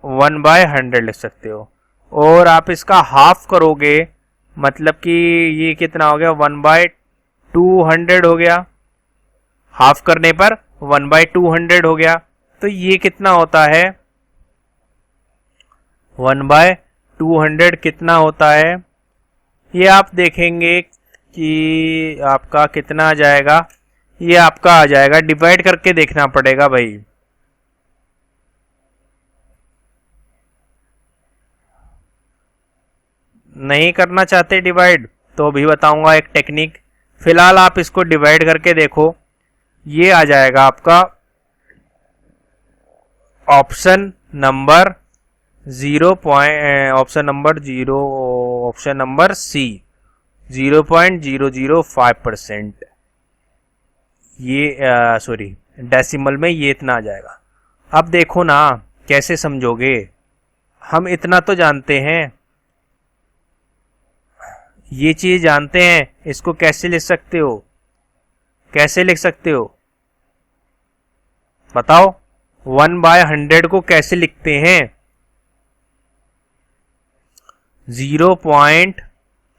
1/100 लिख सकते हो। और आप इसका हाफ करोगे, मतलब कि ये कितना हो गया? 1/200 हो गया। हाफ करने पर 1/200 हो गया। तो ये कितना होता है? 1/200 कितना होता है? ये आप देखेंगे कि आपका कितना आ जाएगा। ये आपका आ जाएगा, डिवाइड करके देखना पड़ेगा भाई। नहीं करना चाहते डिवाइड तो भी बताऊंगा एक टेक्निक। फिलहाल आप इसको डिवाइड करके देखो। ये आ जाएगा आपका ऑप्शन नंबर 0 सी 0.005%। ये सॉरी, डेसिमल में ये इतना आ जाएगा। अब देखो ना कैसे समझोगे। हम इतना तो जानते हैं, ये चीज जानते हैं। इसको कैसे लिख सकते हो? कैसे लिख सकते हो बताओ? 1/100 को कैसे लिखते हैं? 0 पॉइंट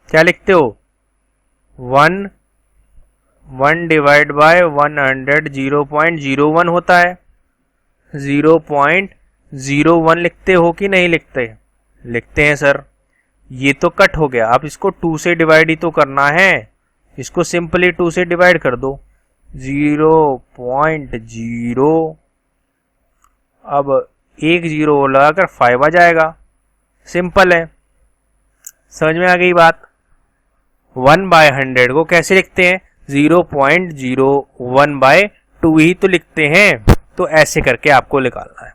क्या लिखते हो? 1 डिवाइड बाय 100 0.01 होता है। 0.01 लिखते हो कि नहीं लिखते? लिखते हैं सर। ये तो कट हो गया। अब इसको 2 से डिवाइड ही तो करना है। इसको सिंपली 2 से डिवाइड कर दो। 0.0, अब एक 0 लगाकर 5 आ जाएगा। सिंपल है, समझ में आ गई बात। 1/100 को कैसे लिखते हैं? 0.01/2 ही तो लिखते हैं। तो ऐसे करके आपको निकालना है,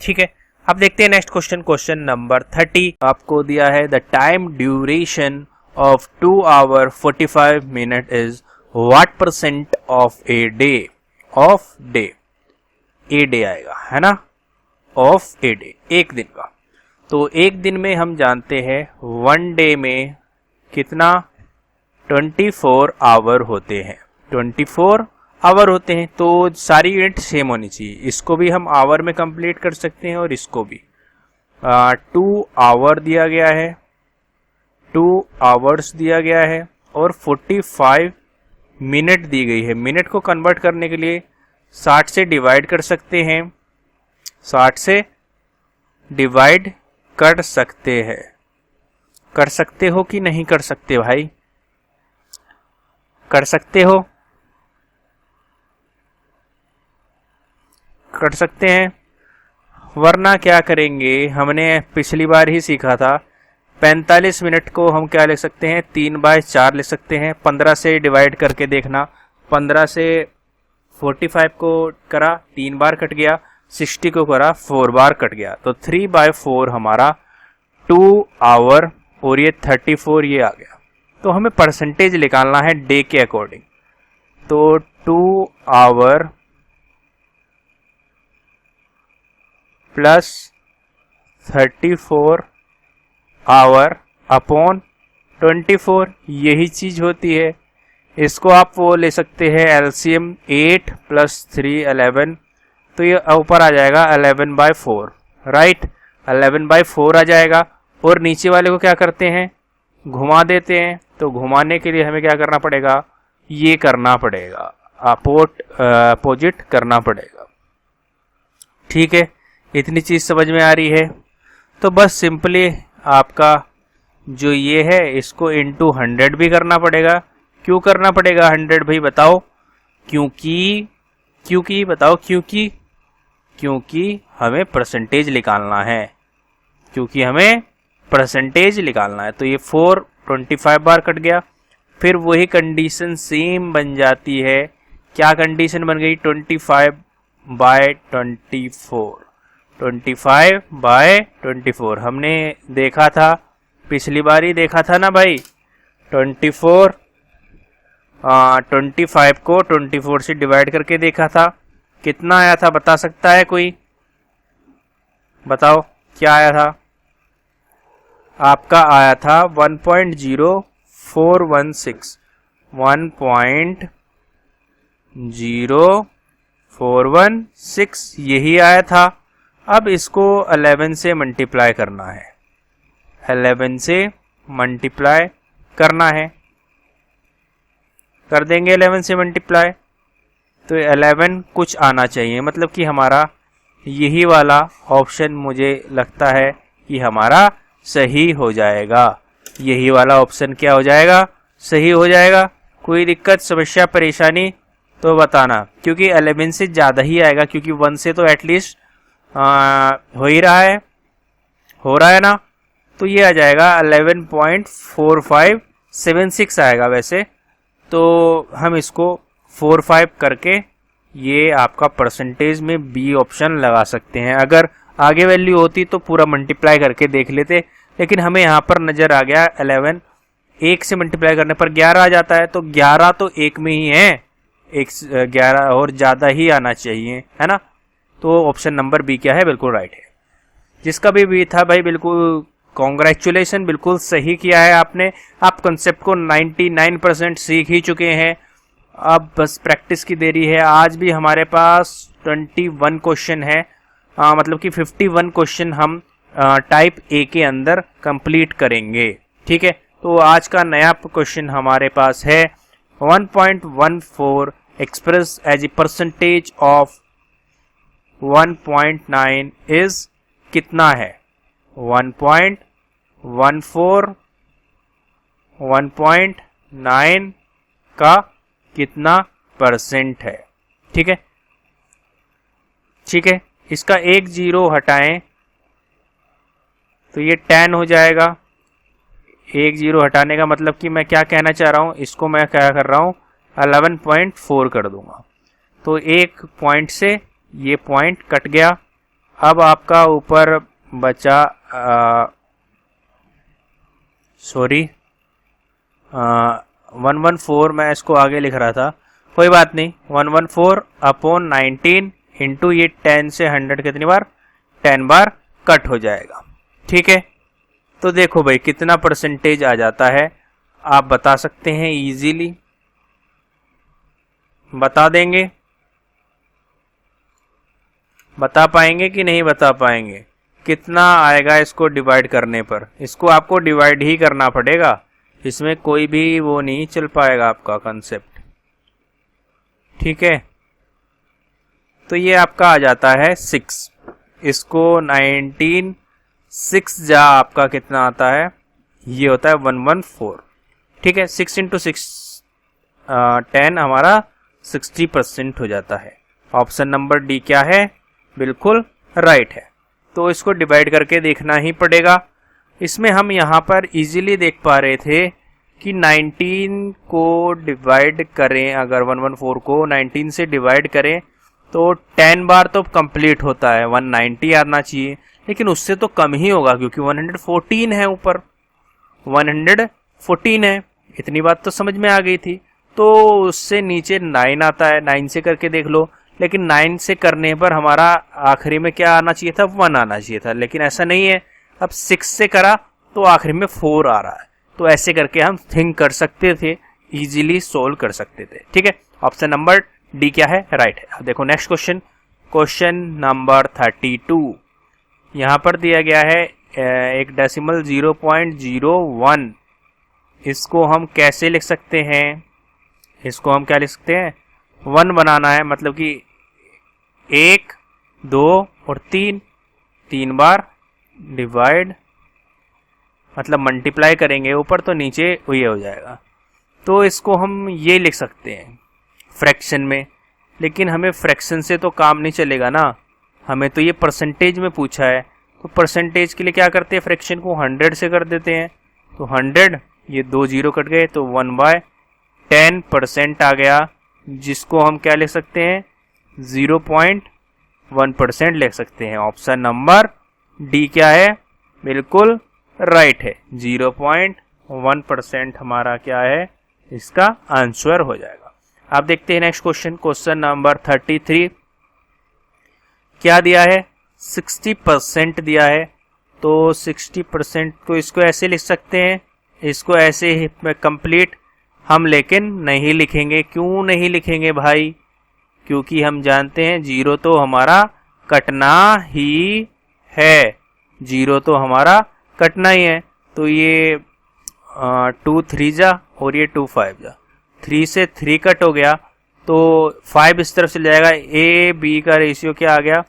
ठीक है। अब देखते हैं नेक्स्ट क्वेश्चन। क्वेश्चन नंबर 30 आपको दिया है, the time duration of 2 hour 45 minute is what percent of a day? Of day, a day आएगा है ना, ऑफ ए डे, एक दिन का। तो एक दिन में हम जानते हैं 1 डे में कितना? 24 आवर होते हैं। 24 आवर होते हैं। तो सारी यूनिट सेम होनी चाहिए। इसको भी हम आवर में कंप्लीट कर सकते हैं और इसको भी। 2 आवर दिया गया है, 2 आवर्स दिया गया है और 45 मिनट दी गई है। मिनट को कन्वर्ट करने के लिए 60 से डिवाइड कर सकते हैं। 60 से डिवाइड कर सकते हैं। कर सकते हो कि नहीं कर सकते भाई? कर सकते हो? कर सकते हैं। वरना क्या करेंगे, हमने पिछली बार ही सीखा था। 45 मिनट को हम क्या लिख सकते हैं? 3/4 लिख सकते हैं। 15 से डिवाइड करके देखना। 15 से 45 को करा, 3 बार कट गया। 60 को करा, 4 बार कट गया। तो 3/4 हमारा 2 आवर और ये 34 ये आ गया। तो हमें परसेंटेज निकालना है डे के अकॉर्डिंग। तो 2 आवर प्लस 34 आवर अपॉन 24, यही चीज होती है। इसको आप वो ले सकते हैं एलसीएम 8 + 3 11, तो ये ऊपर आ जाएगा 11/4, राइट। 11/4 आ जाएगा। और नीचे वाले को क्या करते हैं, घुमा देते हैं। तो घुमाने के लिए हमें क्या करना पड़ेगा, ये करना पड़ेगा, अपोजिट करना पड़ेगा। ठीक है, इतनी चीज समझ में आ रही है। तो बस सिंपली आपका जो ये है इसको इंटू 100 भी करना पड़ेगा। क्यों करना पड़ेगा 100 भाई बताओ? क्योंकि बताओ, क्योंकि हमें परसेंटेज निकालना है, तो ये 4 25 बार कट गया। फिर वही कंडीशन सेम बन जाती है। क्या कंडीशन बन गई? 25/24 हमने देखा था, पिछली बार ही देखा था ना भाई। 25 को 24 से डिवाइड करके देखा था। कितना आया था बता सकता है कोई? बताओ क्या आया था? आपका आया था 1.0416, 1.0416 यही आया था। अब इसको 11 से मल्टीप्लाई करना है, 11 से मल्टीप्लाई करना है। कर देंगे 11 से मल्टीप्लाई, तो 11 कुछ आना चाहिए, मतलब कि हमारा यही वाला ऑप्शन मुझे लगता है कि हमारा सही हो जाएगा। यही वाला ऑप्शन क्या हो जाएगा? सही हो जाएगा। कोई दिक्कत, समस्या, परेशानी तो बताना, क्योंकि 11 से ज़्यादा ही आएगा, क्योंकि 1 से तो एटलीस्ट हो ही रहा है, हो रहा है ना। तो ये आ जाएगा 11.4576 आएगा वैसे। तो हम इसको 45 करके ये आपका परसेंटेज में बी ऑप्शन लगा सकते हैं। अगर आगे वैल्यू होती तो पूरा मल्टीप्लाई करके देख लेते, लेकिन हमें यहाँ पर नजर आ गया 11, 1 से मल्टीप्लाई करने पर 11 आ जाता है। तो 11 तो 1 में ही है, 11 और ज़्यादा ही आना चाहिए, है ना। तो ऑप्शन नंबर बी क्या है? बिल्कुल राइट है। जिसका भी बी था भाई, बिल्कुल कॉन्ग्रेचुलेशन, बिल्कुल सही किया है आपने। आप कंसेप्ट को 99% सीख ही चुके हैं, अब बस प्रैक्टिस की देरी है। आज भी हमारे पास 21 क्वेश्चन है, मतलब कि 51 क्वेश्चन हम टाइप ए के अंदर कंप्लीट करेंगे। ठीक है, तो आज का नया क्वेश्चन हमारे पास है 1.14 express as a percentage of 1.9 is कितना है? 1.14 1.9 का कितना परसेंट है? ठीक है, ठीक है। इसका एक जीरो हटाएं तो ये 10 हो जाएगा। एक जीरो हटाने का मतलब कि मैं क्या कहना चाह रहा हूं, इसको मैं क्या कर रहा हूं 11.4 कर दूंगा। तो एक पॉइंट से ये पॉइंट कट गया। अब आपका ऊपर बचा 114, मैं इसको आगे लिख रहा था, कोई बात नहीं। 114/19 इंटू ये 10 से 100 कितनी बार? 10 बार कट हो जाएगा। ठीक है, तो देखो भाई कितना परसेंटेज आ जाता है, आप बता सकते हैं इजीली, बता देंगे? बता पाएंगे कि नहीं बता पाएंगे? कितना आएगा इसको डिवाइड करने पर? इसको आपको डिवाइड ही करना पड़ेगा, इसमें कोई भी वो नहीं चल पाएगा आपका कंसेप्ट। ठीक है, तो ये आपका आ जाता है 6। इसको 19 6 जा आपका कितना आता है? ये होता है 114। ठीक है, 6 × 6 10 हमारा 60% हो जाता है। ऑप्शन नंबर डी क्या है? बिल्कुल राइट है। तो इसको डिवाइड करके देखना ही पड़ेगा। इसमें हम यहाँ पर इजीली देख पा रहे थे कि 19 को डिवाइड करें, अगर 114 को 19 से डिवाइड करें तो 10 बार तो कंप्लीट होता है, 190 आना चाहिए, लेकिन उससे तो कम ही होगा क्योंकि 114 है, ऊपर 114 है। इतनी बात तो समझ में आ गई थी। तो उससे नीचे 9 आता है, 9 से करके देख लो, लेकिन 9 से करने पर हमारा आखिरी में क्या आना चाहिए था? 1 आना चाहिए था, लेकिन ऐसा नहीं है। अब 6 से करा तो आखिरी में 4 आ रहा है। तो ऐसे करके हम थिंक कर सकते थे, इजीली सोल्व कर सकते थे। ठीक है, ऑप्शन नंबर डी क्या है, राइट है। अब देखो नेक्स्ट क्वेश्चन, क्वेश्चन नंबर 32। यहाँ पर दिया गया है एक डेसिमल 0.01, इसको हम कैसे लिख सकते हैं, इसको हम क्या लिख सकते हैं, 1 बनाना है, मतलब कि 1, 2 और 3 बार डिवाइड, मतलब मल्टीप्लाई करेंगे ऊपर तो नीचे ये हो जाएगा। तो इसको हम ये लिख सकते हैं फ्रैक्शन में, लेकिन हमें फ्रैक्शन से तो काम नहीं चलेगा ना, हमें तो ये परसेंटेज में पूछा है। तो परसेंटेज के लिए क्या करते हैं, फ्रैक्शन को 100 से कर देते हैं। तो 100, ये 2 0 कट गए तो 1/10% आ गया, जिसको हम क्या लिख सकते हैं, 0.1% लिख सकते हैं। ऑप्शन नंबर डी क्या है, बिल्कुल राइट है, 0.1% हमारा क्या है, इसका आंसर हो जाएगा। आप देखते हैं नेक्स्ट क्वेश्चन, क्वेश्चन नंबर 33। क्या दिया है, 60% दिया है। तो 60% तो इसको ऐसे लिख सकते हैं, इसको ऐसे ही कंप्लीट हम लेकिन नहीं लिखेंगे। क्यों नहीं लिखेंगे भाई, क्योंकि हम जानते हैं 0 तो हमारा कटना ही है, 0 तो हमारा कटना ही है। तो ये 2 3 जा और ये 2 5 जा, 3 से 3 कट हो गया तो 5 इस तरफ चले जाएगा। ए बी का रेशियो क्या आ गया,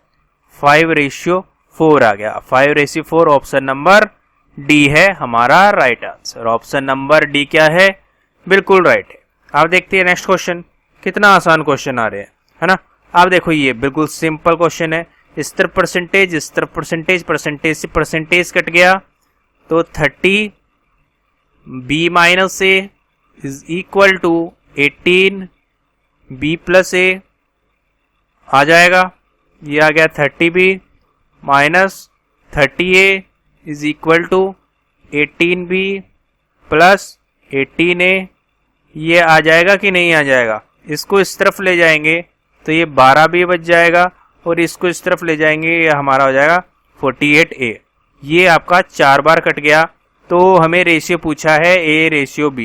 5:4 आ गया। 5:4 ऑप्शन नंबर डी है हमारा right answer. Option number D क्या है, बिल्कुल राइट है। आप देखते हैं नेक्स्ट क्वेश्चन, कितना आसान क्वेश्चन आ रहे हैं, है ना। आप देखो ये बिल्कुल सिंपल क्वेश्चन है, इस तरफ परसेंटेज, इस तरफ परसेंटेज, परसेंटेज से परसेंटेज कट गया तो 30 b minus A is equal to 18 b plus A आ जाएगा। ये आ गया 30b minus 30a is equal to 18b plus 18a। ये आ जाएगा कि नहीं आ जाएगा, इसको इस तरफ ले जाएंगे तो ये 12b बच जाएगा और इसको इस तरफ ले जाएंगे, ये हमारा हो जाएगा 48a। ये आपका 4 बार कट गया। तो हमें रेशियो पूछा है a ratio b,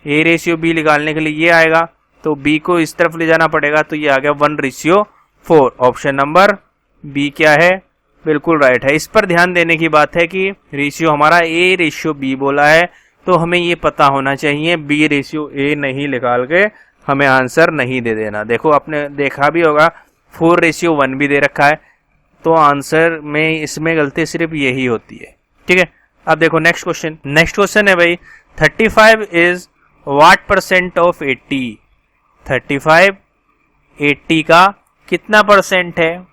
a ratio b निकालने के लिए ये आएगा, तो b को इस तरफ ले जाना पड़ेगा, तो ये आ गया 1:4। ऑप्शन नंबर b क्या है, बिल्कुल राइट है। इस पर ध्यान देने की बात है कि रेशियो हमारा a रेशियो b बोला है, तो हमें ये पता होना चाहिए b रेशियो a नहीं निकाल के हमें आंसर नहीं दे देना। देखो आपने देखा भी होगा 4:1 भी दे रखा है, तो आंसर में इसमें गलती सिर्फ यही होती है। ठीक है, अब देखो नेक्स्ट क्वेश्चन। नेक्स्ट क्वेश्चन है भाई 35 इज व्हाट परसेंट ऑफ 80। 35 80 का कितना परसेंट है,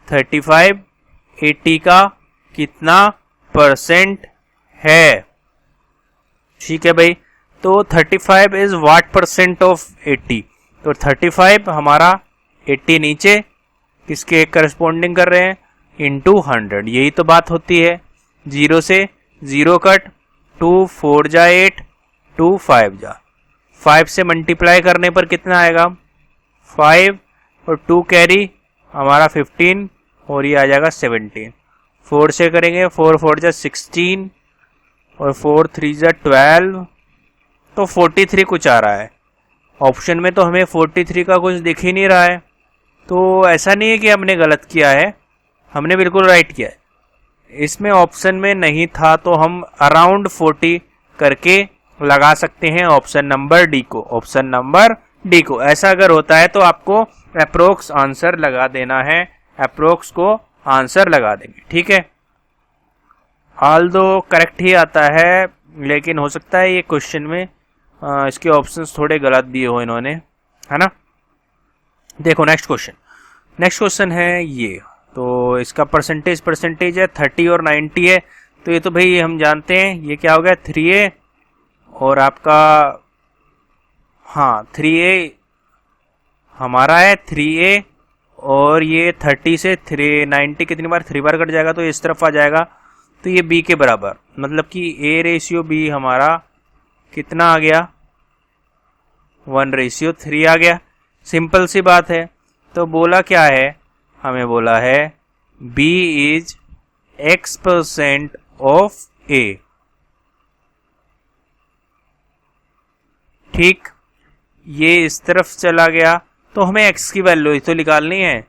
35 80 का कितना परसेंट है। ठीक है भाई, तो 35 इज व्हाट परसेंट ऑफ 80। तो 35 हमारा 80 नीचे किसके करस्पॉन्डिंग कर रहे हैं, इंटू 100। यही तो बात होती है, 0 से 0 कट, 2 4 जा 8, 2 5 जा, 5 से मल्टीप्लाई करने पर कितना आएगा, 5 और 2 कैरी हमारा 15 और ये आ जाएगा 17। 4 से करेंगे, 4 4 जा 16 और 4 3 जा 12, तो 43 कुछ आ रहा है। ऑप्शन में तो हमें 43 का कुछ दिख ही नहीं रहा है, तो ऐसा नहीं है कि हमने गलत किया है, हमने बिल्कुल राइट किया है। इसमें ऑप्शन में नहीं था तो हम अराउंड 40 करके लगा सकते हैं ऑप्शन नंबर डी को। ऑप्शन नंबर डी को ऐसा अगर होता है तो आपको अप्रोक्स आंसर लगा देना है, अप्रोक्स को आंसर लगा देंगे। ठीक है, ऑल दो करेक्ट ही आता है, लेकिन हो सकता है ये क्वेश्चन में इसके ऑप्शंस थोड़े गलत दिए हो इन्होंने, है ना। देखो नेक्स्ट क्वेश्चन, नेक्स्ट क्वेश्चन है ये, तो इसका परसेंटेज है 30 और 90 है, तो ये तो भाई हम जानते हैं ये क्या हो गया 3a और आपका हाँ 3a हमारा है 3a और ये 30 से 90 कितनी बार 3 बार कट जाएगा तो इस तरफ आ जाएगा, तो ये b के बराबर, मतलब कि a रेशियो b हमारा कितना आ गया 1:3 आ गया। सिंपल सी बात है, तो बोला क्या है, हमें बोला है b is x% of a, ठीक, ये इस तरफ चला गया, तो हमें x की वैल्यू तो निकालनी है।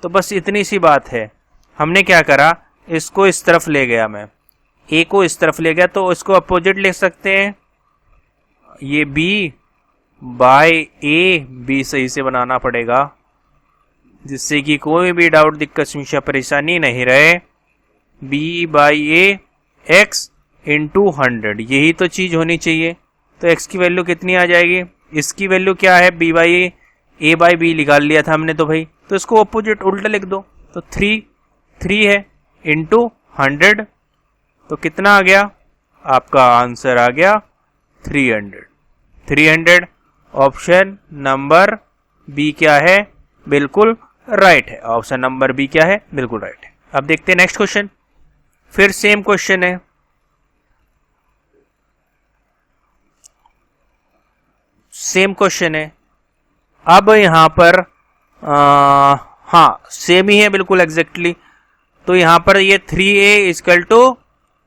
तो बस इतनी सी बात है। हमने क्या करा, इसको इस तरफ ले गया, मैं a को इस तरफ ले गया, तो इसको अपोजिट लिख सकते हैं, ये b बाय a, b सही से बनाना पड़ेगा जिससे कि कोई भी डाउट, दिक्कत, समस्या, परेशानी नहीं रहे। b by A x into 100, यही तो चीज होनी चाहिए। तो x की वैल्यू कितनी आ जाएगी, इसकी वैल्यू क्या है, b by A by B निकाल लिया था हमने तो भाई, तो इसको अपोजिट उल्टा लिख दो, तो 3 है इंटू 100, तो कितना आ गया, आपका आंसर आ गया 300। ऑप्शन नंबर बी क्या है, बिल्कुल राइट है। ऑप्शन नंबर बी क्या है, बिल्कुल राइट है। अब देखते हैं नेक्स्ट क्वेश्चन। फिर सेम क्वेश्चन है, सेम क्वेश्चन है। अब यहां पर हाँ सेम ही है बिल्कुल एग्जैक्टली। तो यहां पर ये 3a इक्वल टू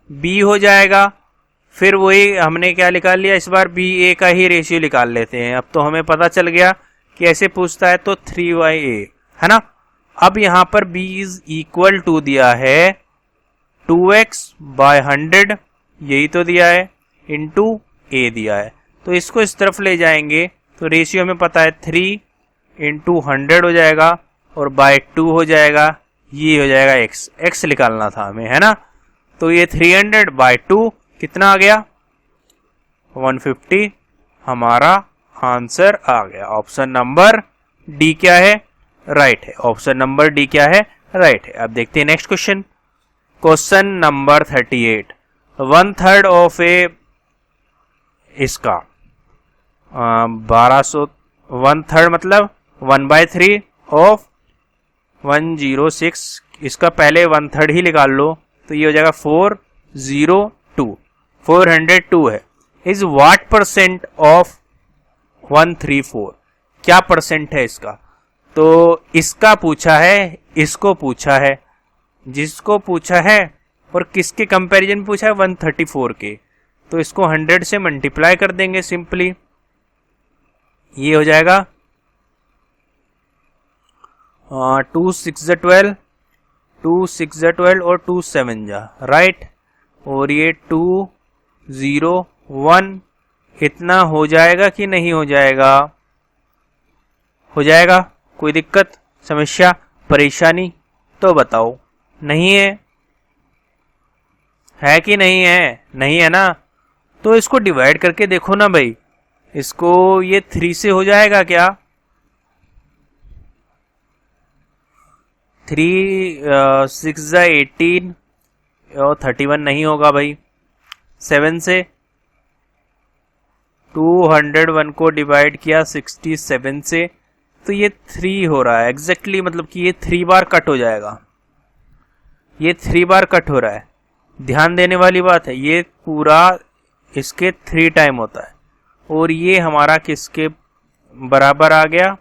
b हो जाएगा। फिर वही हमने क्या निकाल लिया, इस बार b a का ही रेशियो निकाल लेते हैं। अब तो हमें पता चल गया कि ऐसे पूछता है तो 3a है ना। अब यहां पर b इज इक्वल टू दिया है 2x बाय 100, यही तो दिया है, इंटू a दिया है। तो इसको इस तरफ ले जाएंगे तो रेशियो हमें पता है 3 इंटू 100 हो जाएगा और बाय 2 हो जाएगा, ये हो जाएगा x निकालना था हमें, है ना। तो ये 300 बाय 2 कितना आ गया, 150, हमारा आंसर आ गया। ऑप्शन नंबर डी क्या है, राइट है। ऑप्शन नंबर डी क्या है, राइट है। अब देखते हैं next question. Question number 38, 1/3 of A, इसका 1200, 1/3 मतलब 1/3 ऑफ 106, इसका पहले 1/3 ही निकाल लो, तो ये हो जाएगा 402, 402 है। इज व्हाट परसेंट ऑफ 134, क्या परसेंट है इसका। तो इसका पूछा है, इसको पूछा है, जिसको पूछा है और किसके कंपैरिजन पूछा है, 134 के। तो इसको 100 से मल्टीप्लाई कर देंगे सिंपली, ये हो जाएगा 2 6 12, 2 6 12 और 2 7 जा, राइट। और ये 2 0 1, इतना हो जाएगा कि नहीं हो जाएगा, हो जाएगा। कोई दिक्कत, समस्या, परेशानी तो बताओ। नहीं है कि नहीं है, नहीं है ना। तो इसको डिवाइड करके देखो ना भाई, इसको ये 3 से हो जाएगा क्या, 3 6 18 और 31 नहीं होगा भाई। 7 से 201 को डिवाइड किया 67 से, तो ये 3 हो रहा है एग्जैक्टली, मतलब कि ये 3 बार कट हो जाएगा, ये 3 बार कट हो रहा है। ध्यान देने वाली बात है, ये पूरा इसके 3 टाइम होता है। और ये हमारा किसके बराबर आ गया,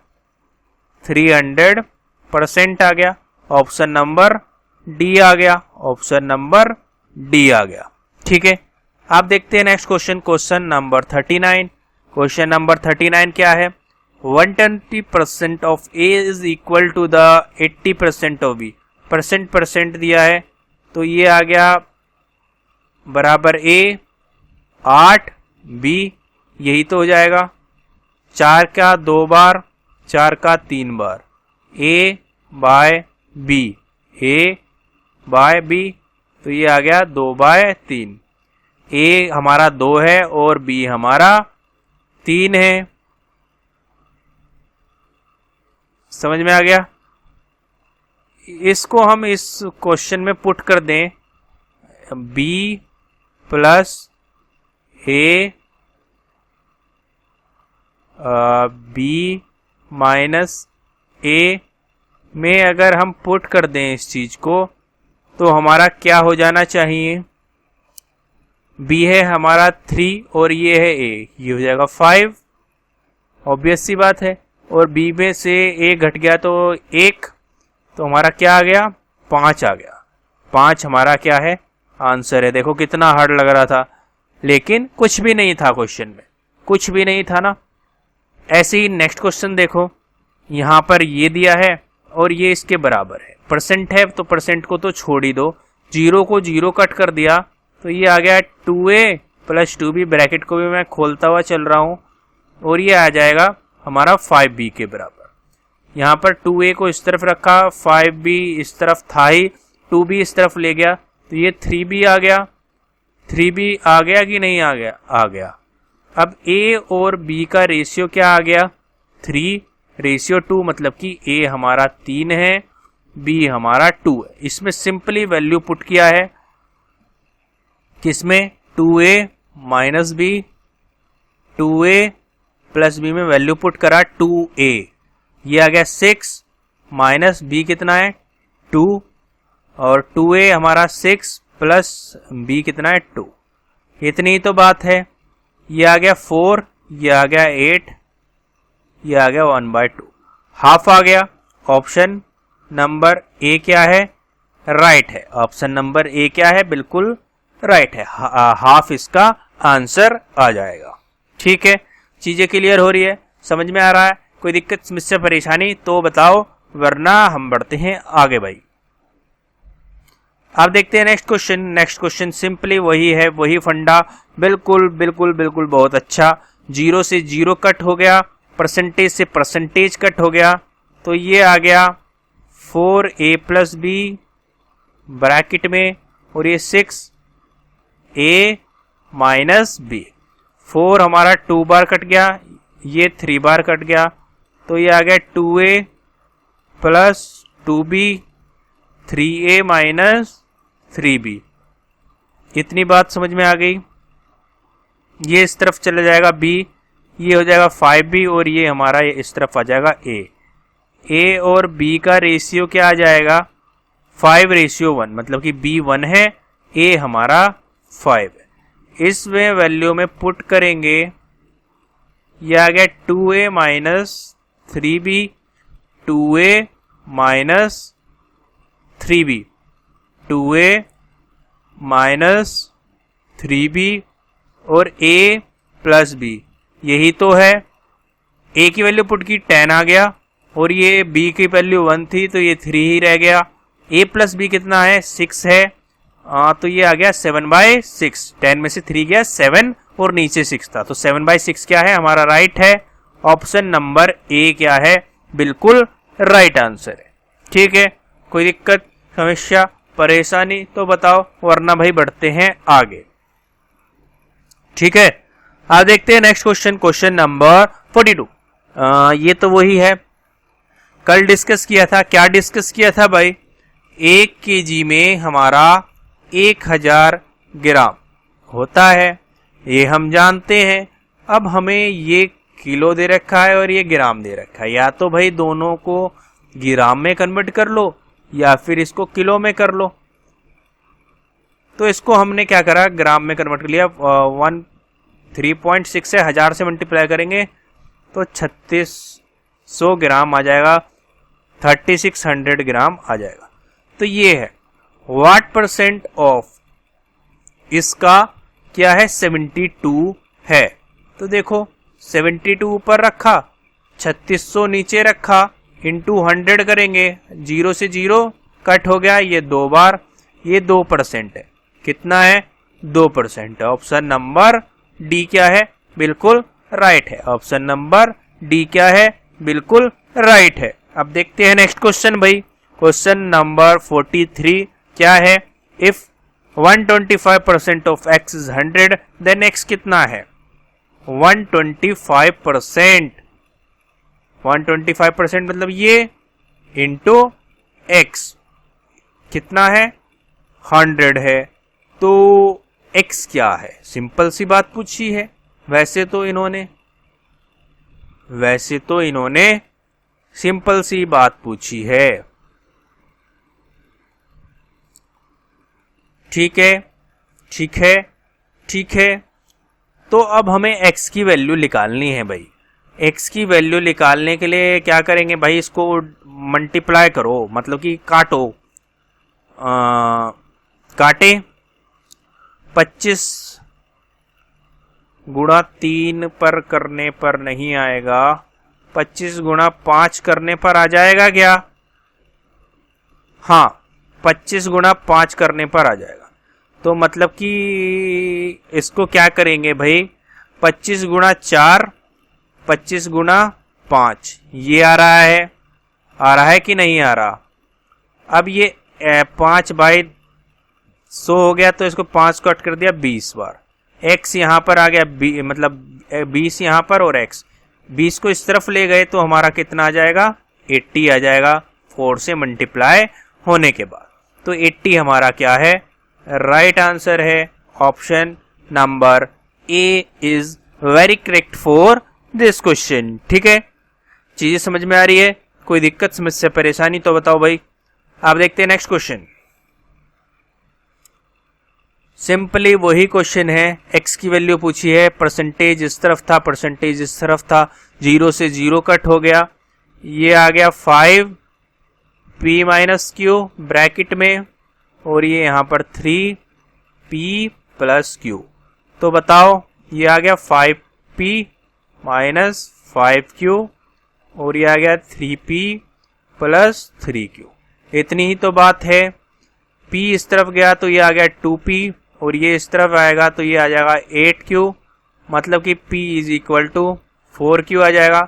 300% आ गया। ऑप्शन नंबर डी आ गया, ऑप्शन नंबर डी आ गया। ठीक है, आप देखते हैं next question, question number 39। Question number 39 क्या है, 120% of A is equal to the 80% of B. Percent दिया है, तो ये आ गया बराबर ए 8 बी, यही तो हो जाएगा। 4 का 2 बार, 4 का 3 बार, ए बाय बी, ए बाय बी, तो ये आ गया 2/3। ए हमारा 2 है और बी हमारा 3 है। समझ में आ गया। इसको हम इस क्वेश्चन में पुट कर दें, B plus A B minus A में अगर हम पुट कर दें इस चीज को, तो हमारा क्या हो जाना चाहिए, बी है हमारा 3 और ये है ए, ये हो जाएगा 5, ऑब्वियस सी बात है। और बी में से ए घट गया तो 1, तो हमारा क्या आ गया, 5 आ गया। 5 हमारा क्या है, आंसर है। देखो कितना हार्ड लग रहा था, लेकिन कुछ भी नहीं था क्वेश्चन में, कुछ भी नहीं था ना। ऐसे ही नेक्स्ट क्वेश्चन देखो, यहाँ पर ये दिया है और ये इसके बराबर है, परसेंट है तो परसेंट को तो छोड़ ही दो, जीरो को जीरो कट कर दिया तो ये आ गया 2a प्लस 2b, ब्रैकेट को भी मैं खोलता हुआ चल रहा हूँ, और ये आ जाएगा हमारा 5b के बराबर। यहाँ पर 2a को इस तरफ रखा, 5b इस तरफ था ही, 2b इस तरफ ले गया तो ये 3b आ गया। 3b आ गया कि नहीं आ गया? आ गया। अब a और b का रेशियो क्या आ गया? 3:2, मतलब कि a हमारा 3 है, b हमारा 2 है। इसमें सिंपली वैल्यू पुट किया है, किसमें? 2a minus b, 2a plus b में वैल्यू पुट करा 2a, ये आ गया 6 माइनस b कितना है? 2, और 2a हमारा 6 प्लस b कितना है? 2। इतनी ही तो बात है। ये आ गया 4, ये आ गया 8, ये आ गया 1/2, हाफ आ गया। ऑप्शन नंबर ए क्या है? राइट है। ऑप्शन नंबर ए क्या है? बिल्कुल राइट है, हाफ इसका आंसर आ जाएगा। ठीक है, चीजें क्लियर हो रही है, समझ में आ रहा है? कोई दिक्कत समस्या परेशानी तो बताओ, वरना हम बढ़ते हैं आगे भाई। अब देखते हैं next question. Next question simply वही है, वही फंडा, बिल्कुल बिल्कुल बिल्कुल बहुत अच्छा। जीरो से जीरो कट हो गया, परसेंटेज से परसेंटेज कट हो गया, तो ये आ गया 4a प्लस b ब्रैकेट में, और ये 6a माइनस b। 4 हमारा 2 बार कट गया, ये 3 बार कट गया, तो ये आ गया 2a plus 2b, 3a minus 3b। इतनी बात समझ में आ गई। ये इस तरफ चला जाएगा b, ये हो जाएगा 5b, और ये हमारा इस तरफ आ जाएगा a और b का रेशियो क्या आ जाएगा? 5:1, मतलब कि b 1 है, a हमारा 5 है। इसमें वैल्यू में पुट करेंगे, ये आ गया 2a minus 3b, 2a minus 3b, 2a minus 3b और a प्लस b, यही तो है। a की वैल्यू पुट की 10 आ गया, और ये b की वैल्यू 1 थी तो ये 3 ही रह गया। a प्लस b कितना है? 6 है, तो ये आ गया 7/6। 10 में से 3 गया 7 और नीचे 6 था, तो 7/6 क्या है? हमारा राइट है। ऑप्शन नंबर ए क्या है? बिल्कुल राइट आंसर है। ठीक है, कोई दिक्कत समस्या परेशानी तो बताओ, वरना भाई बढ़ते हैं आगे। ठीक है, अब देखते हैं नेक्स्ट क्वेश्चन, क्वेश्चन नंबर 42। ये तो वही है, कल डिस्कस किया था। क्या डिस्कस किया था भाई? 1 kg में हमारा 1000 ग्राम होता है, ये हम जानते हैं। अब हमें ये किलो दे रखा है और ये ग्राम दे रखा है, या तो भाई दोनों को ग्राम में कन्वर्ट कर लो या फिर इसको किलो में कर लो। तो इसको हमने क्या करा? ग्राम में कन्वर्ट कर लिया। 3.6 है, 1000 से मल्टीप्लाई करेंगे तो 3600 ग्राम आ जाएगा, 3600 ग्राम आ जाएगा। तो ये है व्हाट परसेंट ऑफ, इसका क्या है? 72 है। तो देखो 72 ऊपर रखा, 3600 नीचे रखा, इंटू 100 करेंगे, 0 से 0 कट हो गया, ये 2 बार, ये 2% है। कितना है? 2% है। ऑप्शन नंबर डी क्या है? बिल्कुल राइट है। ऑप्शन नंबर डी क्या है? बिल्कुल राइट है। अब देखते हैं नेक्स्ट क्वेश्चन भाई, क्वेश्चन नंबर 43 क्या है? If 125% of x is 100, then x कितना है? 125%। 125% मतलब ये इंटू x कितना है? 100 है। तो x क्या है? सिंपल सी बात पूछी है। वैसे तो इन्होंने सिंपल सी बात पूछी है। ठीक है, ठीक है, ठीक है। तो अब हमें x की वैल्यू निकालनी है भाई। x की वैल्यू निकालने के लिए क्या करेंगे भाई? इसको मल्टीप्लाई करो, मतलब कि काटो। काटे 25 गुणा 3 पर करने पर नहीं आएगा, 25 गुणा 5 करने पर आ जाएगा क्या? हाँ, 25 गुणा 5 करने पर आ जाएगा। तो मतलब कि इसको क्या करेंगे भाई, 25 गुणा 4, 25 गुणा 5, ये आ रहा है कि नहीं आ रहा? अब ये 5 बाई 100 हो गया, तो इसको 5 कट कर दिया 20 बार। x यहाँ पर आ गया, मतलब 20 यहाँ पर, और x 20 को इस तरफ ले गए तो हमारा कितना आ जाएगा, 80 आ जाएगा 4 से मल्टीप्लाई होने के बाद। तो 80 हमारा क्या है, राइट आंसर है। Option number A is very correct for this question. ठीक है, चीजें समझ में आ रही है? कोई दिक्कत, समस्या, परेशानी तो बताओ भाई। आप देखते हैं नेक्स्ट क्वेश्चन। सिंपली वही क्वेश्चन है, x की वैल्यू पूछी है, परसेंटेज इस तरफ था, परसेंटेज इस तरफ था, 0 से 0 कट हो गया, ये आ गया 5p माइनस क्यू ब्रैकेट में, और ये यहाँ पर 3p प्लस क्यू। तो बताओ, ये आ गया 5p माइनस 5q, और ये आ गया 3p प्लस 3q। इतनी ही तो बात है। p इस तरफ गया तो ये आ गया 2p, और ये इस तरफ आएगा तो ये आ जाएगा 8q, मतलब कि p is equal to 4q आ जाएगा।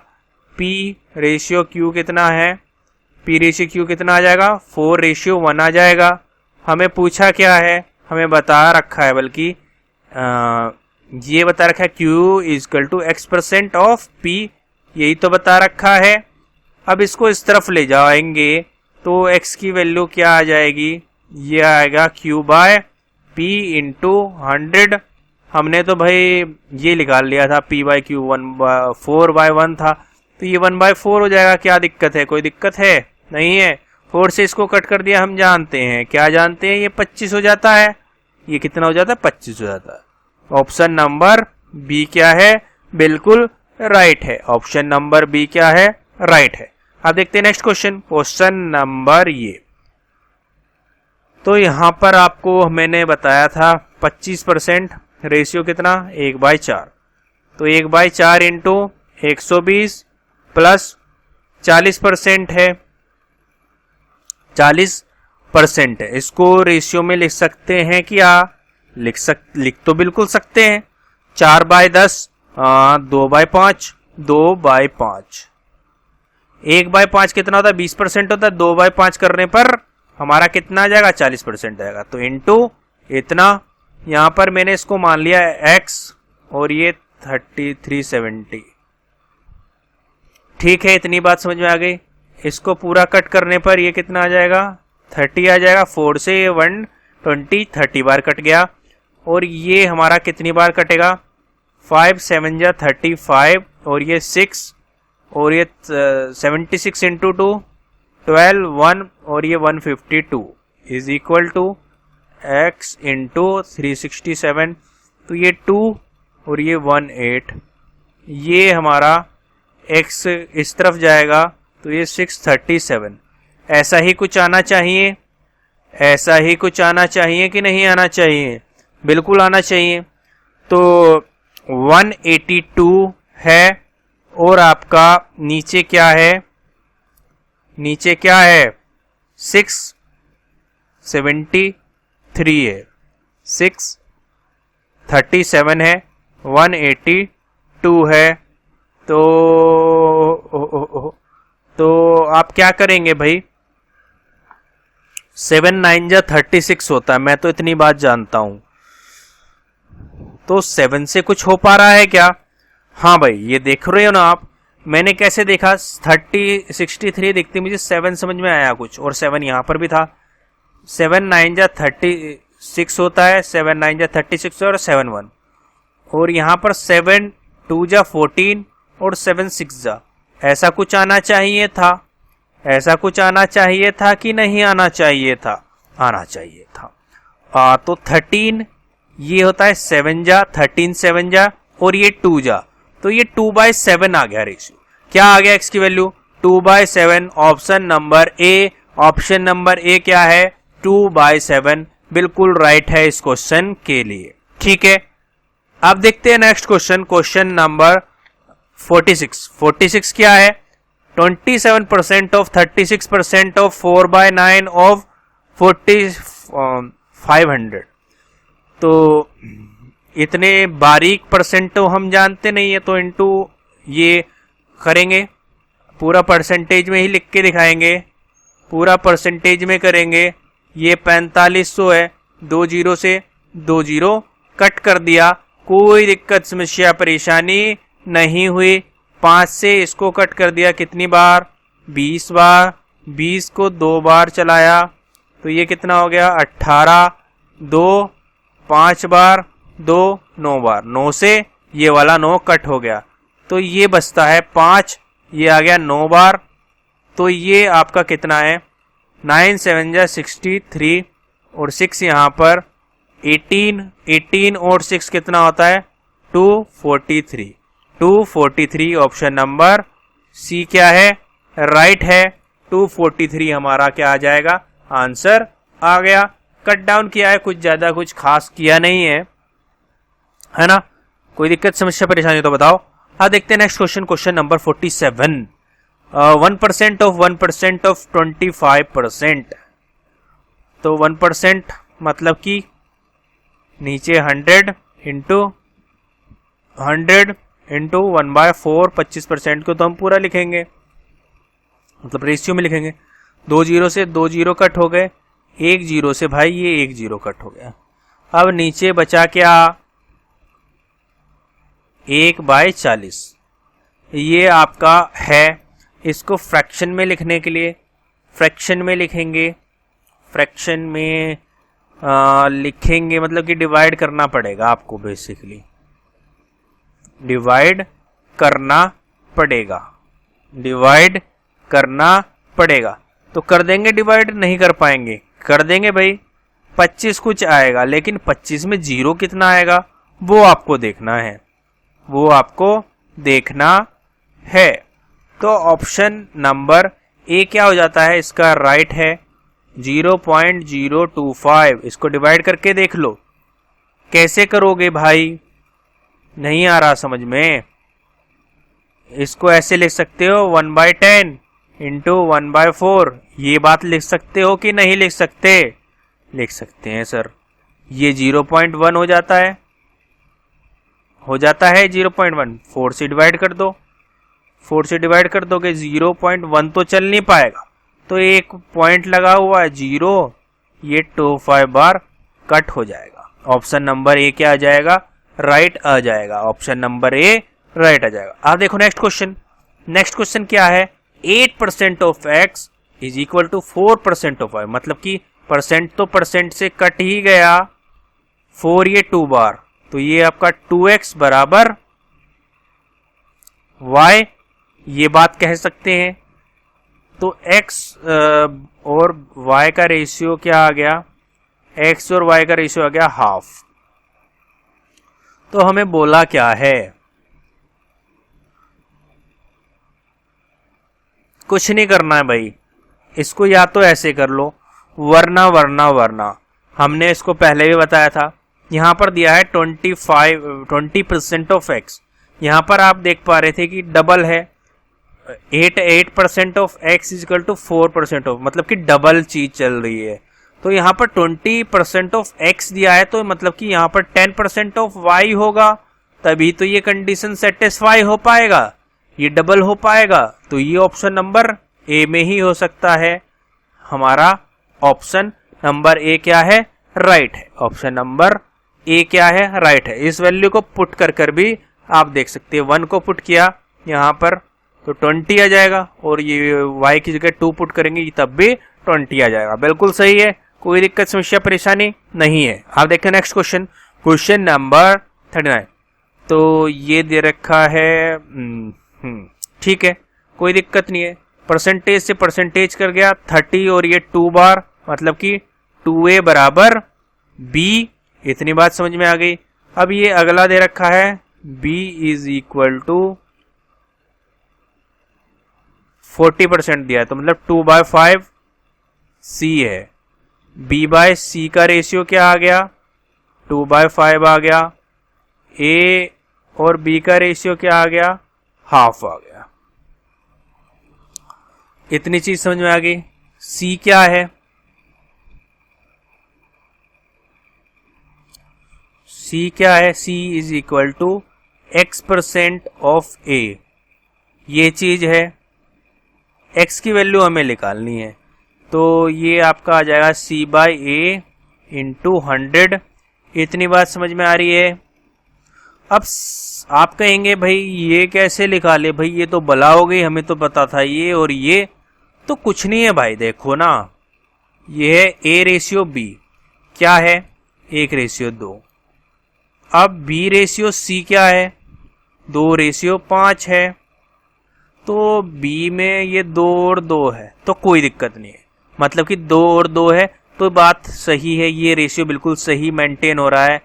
p रेशियो q कितना है, p रेशियो q कितना आ जाएगा, 4:1 आ जाएगा। हमें पूछा क्या है, हमें बता रखा है, बल्कि ये बता रखा है q is equal to x% of p, यही तो बता रखा है। अब इसको इस तरफ ले जाएंगे तो x की वैल्यू क्या आ जाएगी, ये आएगा q बाय p इंटू 100। हमने तो भाई ये निकाल लिया था, p बाई क्यू 4/1 था, तो ये 1/4 हो जाएगा। क्या दिक्कत है, कोई दिक्कत है? नहीं है। 4 से इसको कट कर दिया, हम जानते हैं, क्या जानते हैं, ये 25 हो जाता है। ये कितना हो जाता है, 25 हो जाता है। ऑप्शन नंबर बी क्या है, बिल्कुल राइट है। ऑप्शन नंबर बी क्या है, राइट है। अब देखते हैं नेक्स्ट क्वेश्चन, क्वेश्चन नंबर ये। तो यहां पर आपको मैंने बताया था 25% रेशियो कितना, 1/4, तो 1/4 इंटू 120 प्लस 40% है, 40% है। इसको रेशियो में लिख सकते हैं क्या, लिख तो बिल्कुल सकते हैं। 4/10, 2/5, 2/5, 1/5 कितना होता है, 20% होता है। 2/5 करने पर हमारा कितना आ जाएगा, 40% आएगा। तो इंटू इतना, यहां पर मैंने इसको मान लिया x, और ये 3370। ठीक है, इतनी बात समझ में आ गई। इसको पूरा कट करने पर ये कितना आ जाएगा, 30 आ जाएगा। 4 से 120, 30 बार कट गया। और ये हमारा कितनी बार कटेगा, 5 7 जा 35, और ये 6, और ये 76 इंटू 2 12, 1, और ये 152 is equal to x into 367। तो ये 2 और ये 18, ये हमारा x इस तरफ जाएगा तो ये 637। ऐसा ही कुछ आना चाहिए, ऐसा ही कुछ आना चाहिए कि नहीं आना चाहिए, बिल्कुल आना चाहिए। तो 182 है, और आपका नीचे क्या है, नीचे क्या है, 673 है, 637 है, 182 है। तो आप क्या करेंगे भाई, 7 9 जा 36 होता है, मैं तो इतनी बात जानता हूं। तो 7 से कुछ हो पा रहा है क्या? हाँ भाई, ये देख रहे हो ना आप, मैंने कैसे देखा, 63 दिखती मुझे, 7 समझ में आया कुछ, और 7 यहाँ पर भी था। 7 9 जा 36 होता है, 7 9 जा 36 और 7 1, और यहाँ पर 7 2 जा 14 और 7 6 जा। ऐसा कुछ आना चाहिए था, ऐसा कुछ आना चाहिए था कि नहीं आना चाहिए था, आना चाहिए था। तो 13 ये होता है 7 जा, 13 7 जा, और ये 2 जा, तो ये 2/7 आ गया रेशियो। क्या आ गया x की value, 2/7। Option number A, option number A क्या है, 2/7, बिल्कुल राइट है इस क्वेश्चन के लिए। ठीक है, अब देखते हैं नेक्स्ट क्वेश्चन, क्वेश्चन नंबर 46। 46 क्या है? 27% ऑफ 36% ऑफ 4/9 ऑफ 500। तो इतने बारीक परसेंट तो हम जानते नहीं है, तो इनटू ये करेंगे, पूरा परसेंटेज में ही लिख के दिखाएंगे, पूरा परसेंटेज में करेंगे। ये 4500 है, 2 जीरो से 2 जीरो कट कर दिया, कोई दिक्कत समस्या परेशानी नहीं हुई। 5 से इसको कट कर दिया, कितनी बार? 20 बार। 20 को 2 बार चलाया तो ये कितना हो गया? 18। 2 5 बार, 2 9 बार, 9 से ये वाला 9 कट हो गया, तो ये बचता है 5, ये आ गया 9 बार। तो ये आपका कितना है? 9 7 जा 63 और 6 यहाँ पर 18 और 6 कितना होता है? 243। 243 ऑप्शन नंबर सी क्या है? राइट है। 243 हमारा क्या आ जाएगा? आंसर आ गया। कट डाउन किया है, कुछ ज्यादा कुछ खास किया नहीं है ना? कोई दिक्कत समस्या परेशानी तो बताओ। हाँ, देखते हैं next question, question number 47। 1% of 1% of 25%। तो 1% मतलब कि नीचे 100 इंटू 100 इंटू 1/4, 25% को तो हम पूरा लिखेंगे, मतलब रेशियो में लिखेंगे। 2 जीरो से 2 जीरो कट हो गए, 1 जीरो से भाई ये 1 जीरो कट हो गया। अब नीचे बचा क्या? 1/40। ये आपका है। इसको फ्रैक्शन में लिखने के लिए फ्रैक्शन में लिखेंगे, फ्रैक्शन में लिखेंगे, मतलब कि डिवाइड करना पड़ेगा आपको, बेसिकली डिवाइड करना पड़ेगा, डिवाइड करना पड़ेगा। तो कर देंगे डिवाइड? नहीं कर पाएंगे, कर देंगे भाई। 25 कुछ आएगा, लेकिन 25 में जीरो कितना आएगा वो आपको देखना है, वो आपको देखना है। तो ऑप्शन नंबर ए क्या हो जाता है? इसका राइट है 0.025। इसको डिवाइड करके देख लो। कैसे करोगे भाई? नहीं आ रहा समझ में? इसको ऐसे लिख सकते हो 1/10 इंटू 1/4। ये बात लिख सकते हो कि नहीं लिख सकते? लिख सकते हैं सर। ये 0.1 हो जाता है, हो जाता है 0.1। 4 से डिवाइड कर दो, 4 से डिवाइड कर दोगे 0.1 तो चल नहीं पाएगा, तो एक पॉइंट लगा हुआ है 0, ये 25 बार कट हो जाएगा। ऑप्शन नंबर ए क्या आ जाएगा? राइट आ जाएगा। ऑप्शन नंबर ए राइट आ जाएगा। आप देखो नेक्स्ट क्वेश्चन। नेक्स्ट क्वेश्चन क्या है? 8% of x is equal to 4% of y। मतलब कि परसेंट तो परसेंट से कट ही गया, 4 ये 2 बार, तो ये आपका 2x बराबर y, ये बात कह सकते हैं। तो x और y का रेशियो क्या आ गया? x और y का रेशियो आ गया हाफ। तो हमें बोला क्या है? कुछ नहीं करना है भाई, इसको या तो ऐसे कर लो, वरना हमने इसको पहले भी बताया था। यहां पर दिया है 20% ऑफ x। यहां पर आप देख पा रहे थे कि डबल है, 8% of x is equal to 4% of, मतलब कि डबल चीज चल रही है। तो यहाँ पर 20% ऑफ x दिया है, तो मतलब कि यहाँ पर 10% ऑफ y होगा, तभी तो ये कंडीशन सेटिस्फाई हो पाएगा, ये डबल हो पाएगा। तो ये ऑप्शन नंबर ए में ही हो सकता है। हमारा ऑप्शन नंबर ए क्या है? राइट है। ऑप्शन नंबर ए क्या है? राइट है। इस वैल्यू को पुट कर भी आप देख सकते हैं। 1 को पुट किया यहाँ पर तो 20 आ जाएगा, और ये y की जगह 2 पुट करेंगे तब भी 20 आ जाएगा। बिल्कुल सही है, कोई दिक्कत समस्या परेशानी नहीं है। आप देखें नेक्स्ट क्वेश्चन, क्वेश्चन नंबर 39। तो ये दे रखा है, ठीक है, कोई दिक्कत नहीं है। परसेंटेज से परसेंटेज कर गया 30 और ये 2 बार, मतलब कि 2a बराबर b। इतनी बात समझ में आ गई। अब ये अगला दे रखा है b इज इक्वल टू 40% दिया है, तो मतलब 2/5 c है। b/c का रेशियो क्या आ गया? 2/5 आ गया। ए और बी का रेशियो क्या आ गया, हाफ आ गया। इतनी चीज समझ में आ गई। सी क्या है, सी क्या है, C is equal to x% of A, ये चीज है। x की वैल्यू हमें निकालनी है, तो ये आपका आ जाएगा c बाई ए इंटू 100। इतनी बात समझ में आ रही है। अब आप कहेंगे भाई ये कैसे लिखा ले, भाई ये तो बला हो गई, हमें तो पता था ये और ये। तो कुछ नहीं है भाई, देखो ना, ये है a रेशियो b, क्या है 1:2। अब b रेशियो c क्या है, 2:5 है। तो b में ये 2 और 2 है, तो कोई दिक्कत नहीं है, मतलब कि 2 और 2 है तो बात सही है, ये रेशियो बिल्कुल सही मेंटेन हो रहा है,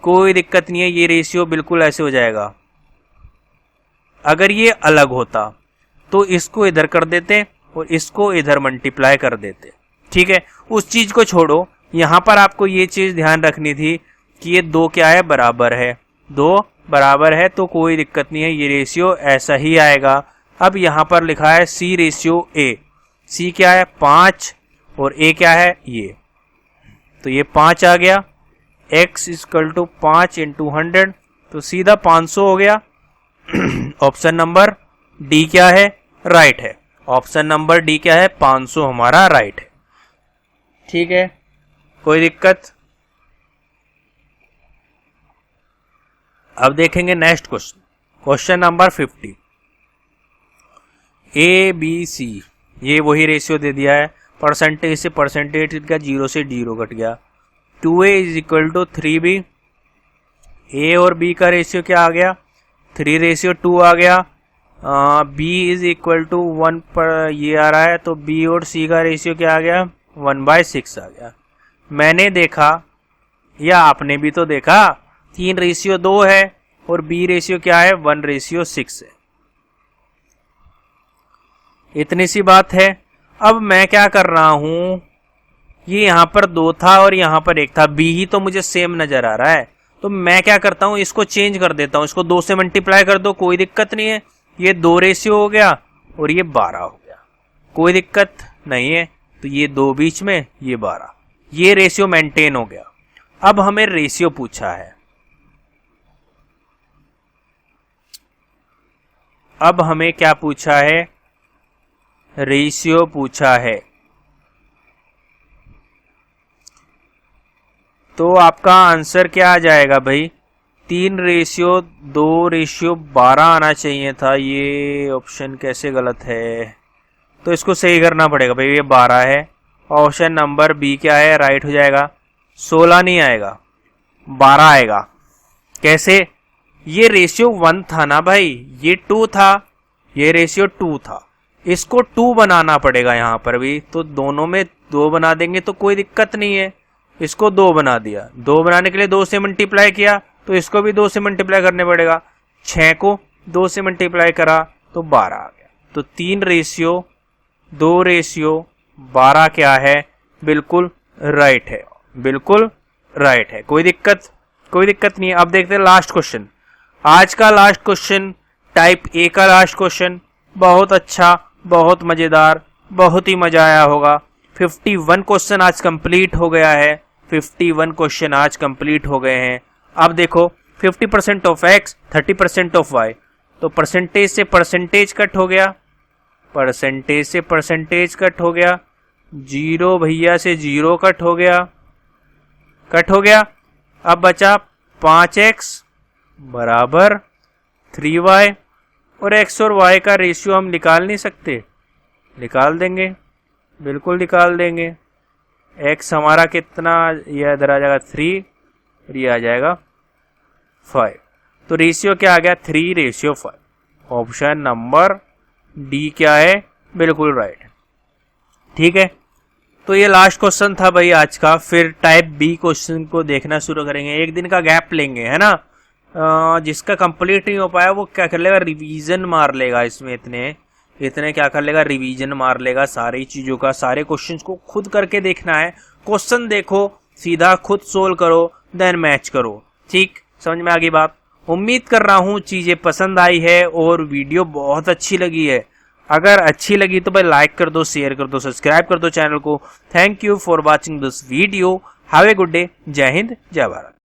कोई दिक्कत नहीं है, ये रेशियो बिल्कुल ऐसे हो जाएगा। अगर ये अलग होता तो इसको इधर कर देते और इसको इधर मल्टीप्लाई कर देते, ठीक है। उस चीज को छोड़ो, यहां पर आपको ये चीज ध्यान रखनी थी कि ये 2 क्या है, बराबर है। 2 बराबर है तो कोई दिक्कत नहीं है, ये रेशियो ऐसा ही आएगा। अब यहां पर लिखा है c रेशियो a, c क्या है 5 और a क्या है ये, तो ये 5 आ गया। x इक्वल टू 5 इंटू 100, तो सीधा 500 हो गया। ऑप्शन नंबर डी क्या है, राइट है। ऑप्शन नंबर डी क्या है, 500 हमारा राइट है, ठीक है, कोई दिक्कत। अब देखेंगे next question, question number 50। A B C, ये वही रेशियो दे दिया है, परसेंटेज से परसेंटेज कट गया, 0 से 0 कट गया। 2a is equal to 3b, ए और b का रेशियो क्या आ गया, 3:2 आ गया। b इज इक्वल टू 1 पर ये आ रहा है, तो b और c का रेशियो क्या आ गया, 1/6 आ गया। मैंने देखा या आपने भी तो देखा 3:2 है और b रेशियो क्या है, 1:6 है। इतनी सी बात है। अब मैं क्या कर रहा हूं, ये यहां पर 2 था और यहां पर 1 था, b ही तो मुझे सेम नजर आ रहा है, तो मैं क्या करता हूं, इसको चेंज कर देता हूं, इसको 2 से मल्टीप्लाई कर दो, कोई दिक्कत नहीं है। ये 2 रेशियो हो गया और ये 12 हो गया, कोई दिक्कत नहीं है। तो ये 2 बीच में, ये 12, ये रेशियो मेंटेन हो गया। अब हमें रेशियो पूछा है, अब हमें क्या पूछा है, रेशियो पूछा है। तो आपका आंसर क्या आ जाएगा भाई, 3:2:12 आना चाहिए था। ये ऑप्शन कैसे गलत है, तो इसको सही करना पड़ेगा भाई, ये 12 है। ऑप्शन नंबर बी क्या है, राइट हो जाएगा। 16 नहीं आएगा, 12 आएगा। कैसे, ये रेशियो 1 था ना भाई, ये 2 था, ये रेशियो 2 था, इसको 2 बनाना पड़ेगा यहाँ पर भी, तो दोनों में 2 बना देंगे तो कोई दिक्कत नहीं है। इसको 2 बना दिया, 2 बनाने के लिए 2 से मल्टीप्लाई किया, तो इसको भी 2 से मल्टीप्लाई करने पड़ेगा। 6 को 2 से मल्टीप्लाई करा तो 12 आ गया। तो 3:2:12 क्या है, बिल्कुल राइट है, बिल्कुल राइट है, कोई दिक्कत नहीं है। अब देखते हैं लास्ट क्वेश्चन, आज का लास्ट क्वेश्चन, टाइप ए का लास्ट क्वेश्चन, बहुत अच्छा, बहुत मजेदार, बहुत ही मजा आया होगा। 51 क्वेश्चन आज कंप्लीट हो गया है, 51 क्वेश्चन आज कंप्लीट हो गए हैं। अब देखो 50% ऑफ x, 30% ऑफ y, तो परसेंटेज से परसेंटेज कट हो गया, परसेंटेज से परसेंटेज कट हो गया, 0 भैया से 0 कट हो गया। अब बचा 5x बराबर 3y, और x और y का रेशियो हम निकाल नहीं सकते, निकाल देंगे, बिल्कुल निकाल देंगे। x हमारा कितना, ये इधर आ जाएगा 3 और ये आ जाएगा 5, तो रेशियो क्या आ गया, 3:5। ऑप्शन नंबर डी क्या है, बिल्कुल राइट, ठीक है। तो ये लास्ट क्वेश्चन था भाई आज का, फिर टाइप बी क्वेश्चन को देखना शुरू करेंगे, एक दिन का गैप लेंगे, है ना। जिसका कंप्लीट नहीं हो पाया वो क्या कर लेगा, रिवीजन मार लेगा, इसमें इतने क्या कर लेगा, रिवीजन मार लेगा सारी चीजों का। सारे क्वेश्चंस को खुद करके देखना है, क्वेश्चन देखो, सीधा खुद सोल्व करो, देन मैच करो, ठीक, समझ में आ गई बात। उम्मीद कर रहा हूँ चीज़ें पसंद आई है और वीडियो बहुत अच्छी लगी है। अगर अच्छी लगी तो भाई लाइक कर दो, शेयर कर दो, सब्सक्राइब कर दो चैनल को। Thank you for watching this video. Have a good day. जय हिंद, जय भारत।